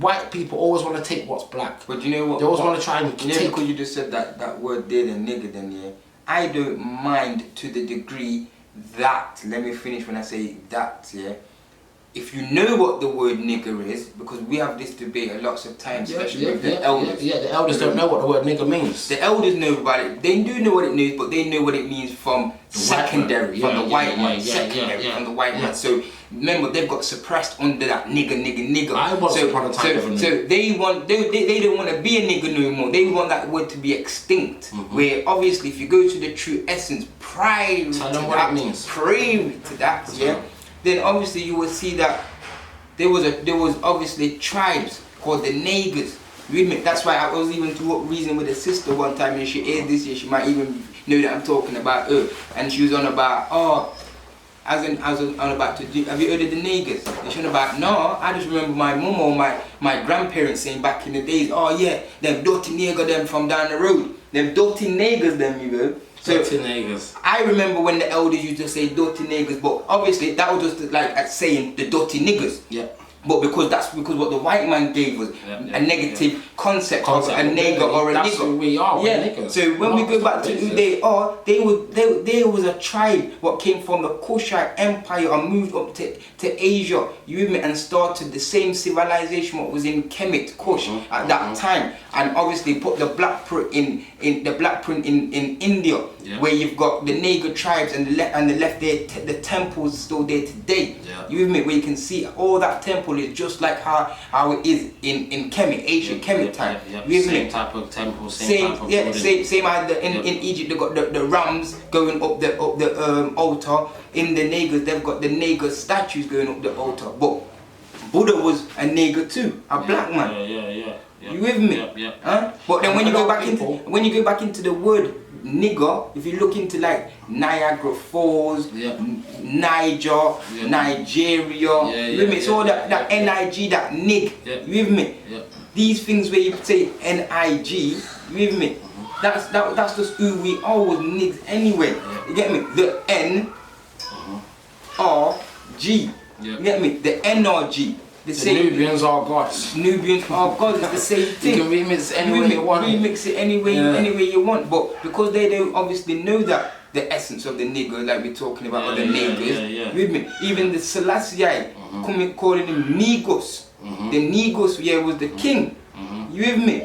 White people always want to take what's black. But you know what? They always want to try and take. Because you just said that word there, the nigger, then yeah. I don't mind to the degree that, let me finish when I say that, yeah. If you know what the word nigger is, because we have this debate a lots of times, especially with the elders. Yeah, the elders don't know what the word nigger means. The elders know about it. They do know what it means, but they know what it means from secondary, from the white man, secondary from the white man. So remember, they've got suppressed under that nigger. I was upon a time so they don't want to be a nigger no more. They want that word to be extinct. Where obviously, if you go to the true essence, prior to that, yeah. Then obviously you will see that there was obviously tribes called the Nagers. You admit, that's why I was even reasoning with a sister one time, and she aired this year, she might even know that I'm talking about her. And she was on about, I was on about have you heard of the Nagers? And she was about, no, I just remember my mum or my grandparents saying back in the days, oh yeah, them dirty nigger them from down the road. Them dirty niggas them, you know. So, dirty niggas. I remember when the elders used to say dirty niggas, but obviously that was just like saying the dirty niggas. Yeah. But that's because what the white man gave was a negative concept of a nigger or a nigger. That's who we are, we're niggas. So when we go back to who they are, there was a tribe what came from the Kushite Empire and moved up to Asia, you with me, and started the same civilization what was in Kemet, Kush at that time, and obviously put the black print in India, where you've got the Naga tribes and the left there, the temples still there today. You with me, where you can see all that temple is just like how it is in Kemet, ancient Kemet time. Same type of temple, same type of building. Same as in Egypt they got the rams going up the altar. In the Nagas they've got the Naga statues going up the altar. But Buddha was a Naga too, a black man. You with me? Huh? But then when you go back into the word nigger, if you look into like Niagara Falls, Niger, Nigeria, you with me? So that N-I-G, that nig, you with me? These things where you say N-I-G, you with me? That's just who we are with nigs anyway. You get me? The N R G. You get me? The N-R-G. The Nubians are gods. Nubians are gods. It's the same thing. You can remix it any way you want. Remix it any way you want. But because they don't obviously know that the essence of the nigger, like we're talking about, or the niggers, with me. Even the Selassie, calling him Negos. The Negos, was the king. You with me?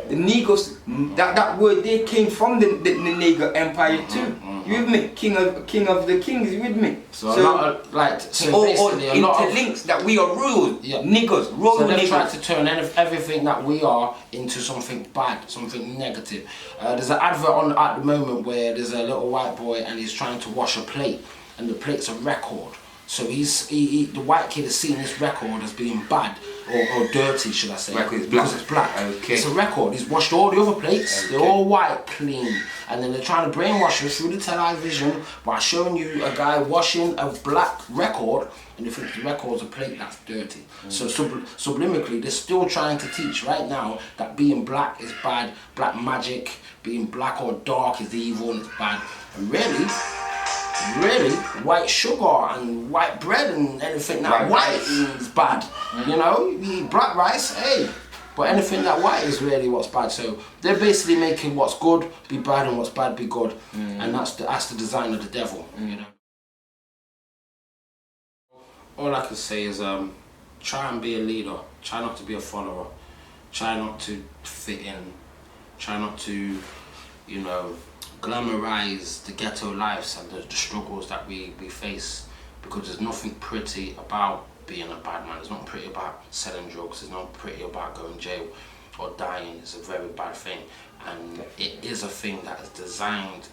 The Negos, that word there came from the Nigger Empire too. You with me? King of the kings, you with me? So a lot of, like, all interlinks that we are royal niggers, royal so they've niggers. tried to turn everything that we are into something bad, something negative. There's an advert on at the moment where there's a little white boy and he's trying to wash a plate, and the plate's a record. So the white kid is seeing this record as being bad or dirty, should I say? Because it's black. Okay. It's a record. He's washed all the other plates. Okay. They're all white, clean, and then they're trying to brainwash us through the television by showing you a guy washing a black record, and you think the record's a plate that's dirty. So subliminally, they're still trying to teach right now that being black is bad, black magic, being black or dark is evil and it's bad. And really, white sugar and white bread and anything that white is bad. You know, you eat black rice, hey. But anything that white is really what's bad. So they're basically making what's good be bad and what's bad be good. And that's the design of the devil, you know. All I can say is try and be a leader. Try not to be a follower. Try not to fit in. Try not to, you know, glamorize the ghetto lives and the struggles that we face, because there's nothing pretty about being a bad man. There's nothing pretty about selling drugs. There's nothing pretty about going to jail or dying. It's a very bad thing, and it is a thing that is designed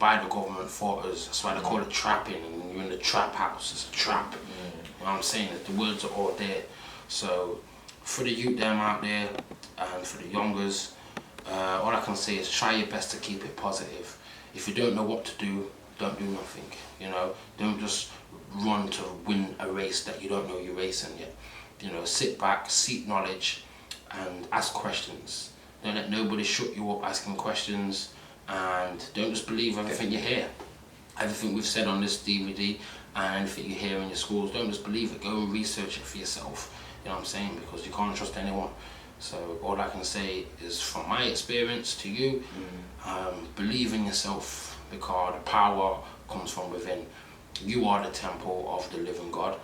by the government for us. That's why they call it trapping, and you're in the trap house. It's a trap. You know what I'm saying? The words are all there. So for the youth them out there and for the youngers, all I can say is try your best to keep it positive. If you don't know what to do, don't do nothing, you know. Don't just run to win a race that you don't know you're racing yet. You know, sit back, seek knowledge, and ask questions. Don't let nobody shut you up asking questions, and don't just believe everything you hear. Everything we've said on this DVD and anything you hear in your schools, don't just believe it. Go and research it for yourself. You know what I'm saying? Because you can't trust anyone. So all I can say is, from my experience to you, believe in yourself, because the power comes from within. You are the temple of the living God,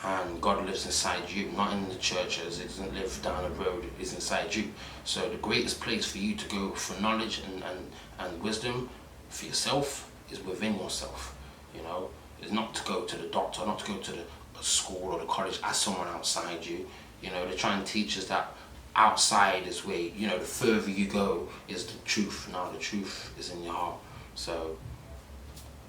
and God lives inside you, not in the churches. It doesn't live down the road, it's inside you. So the greatest place for you to go for knowledge and wisdom for yourself is within yourself. You know, it's not to go to the doctor, not to go to the school or the college as someone outside you. You know, they try and teach us that outside is where, you know, the further you go is the truth. Now the truth is in your heart. So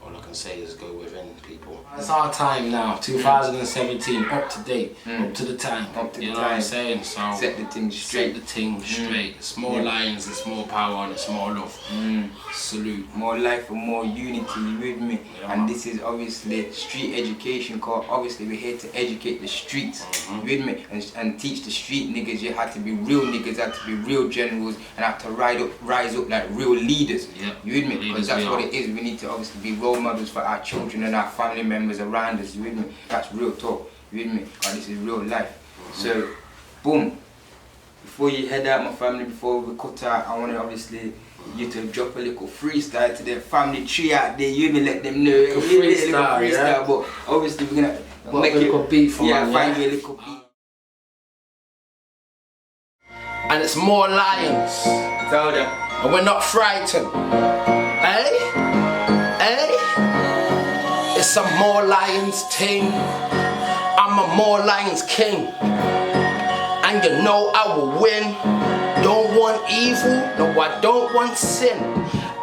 all I can say is go within, people. It's our time now, 2017, up to date, up to the time. You know what I'm saying? So set the thing straight. Set the thing straight. It's more lions, it's more power, and it's more love. Salute. More life and more unity, you with me? Yeah, and this is obviously street education, cause obviously we're here to educate the streets, you with me? And teach the street niggas you had to be real niggas, had to be real generals, and have to rise up like real leaders, you with me? Because that's what it is. We need to obviously be role models for our children and our family members around us, you with me? That's real talk, you with me? Because this is real life. So, boom. Before you head out, my family, before we cut out, I want to obviously you to drop a little freestyle to their family tree out there, you let them know. A little freestyle, yeah? But obviously we're going to make a little beat for man, find you a little beat. And it's more lions. Tell them. And we're not frightened. Eh? It's a more lions team. I'm a more lions king. And you know I will win. Don't want evil, no I don't want sin.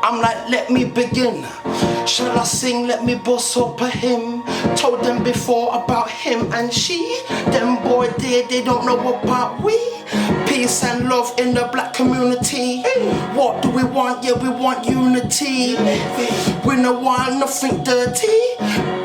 I'm like, let me begin. Shall I sing, let me bust up a hymn. Told them before about him and she. Them boy they don't know about we. Peace and love in the black community. What do we want? Yeah, we want unity. We don't want nothing dirty.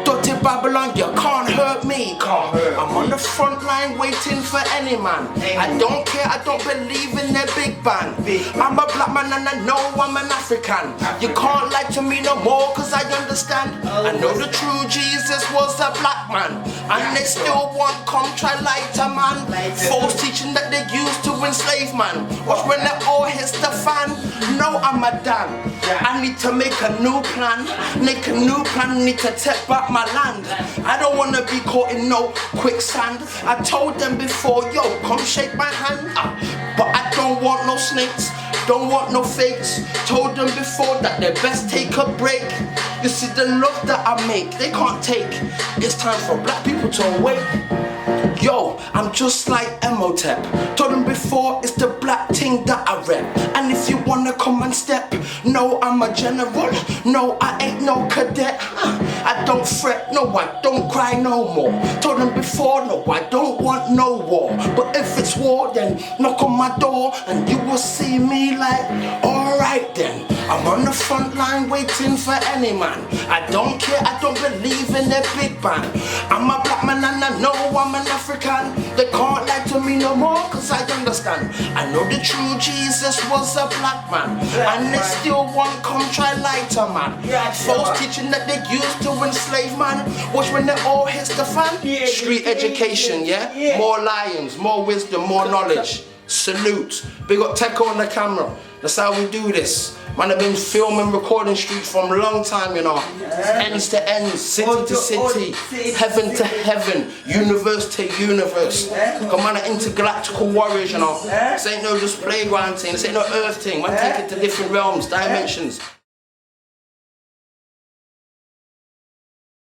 Dirty Babylon, you can't hurt me. I'm on the front line waiting for any man. I don't care, I don't believe in their big band. I'm a black man and I know I'm an African. You can't lie to me no more, cause I understand. I know the true Jesus was a black man, and they still want come try lie to man. False teaching that they used to enslave man. Watch when they all hits the fan. No, I'm a damn. I need to make a new plan. Make a new plan, need to take back my land. I don't wanna be caught in no quicksand. I told them before, yo, come shake my hand. But I don't want no snakes, don't want no fakes. Told them before that they best take a break. You see the love that I make, they can't take. It's time for black people to awake. Yo, I'm just like Emotep. Told them before, it's the black thing that I rep. And if you wanna come and step, no, I'm a general. No, I ain't no cadet. I don't fret, no, I don't cry no more. Told them before, no, I don't want no war. But if it's war, then knock on my door and you will see me like, alright then. I'm on the front line waiting for any man. I don't care, I don't believe in their big band. I'm a black man and I know I'm an African. They can't lie to me no more, cause I understand. I know the true Jesus was a black man, and they still want come try lie to man. False teaching that they used to enslave man. Watch when they all hits the fan. Street education, yeah? More lions, more wisdom, more knowledge. Salute. Big up Teco on the camera. That's how we do this. Man, I've been filming, recording streets from a long time, you know. Ends to ends, city to city, heaven to heaven, universe to universe. Come on, intergalactical warriors, you know. This ain't no just playground thing, this ain't no earth thing. Man, take it to different realms, dimensions.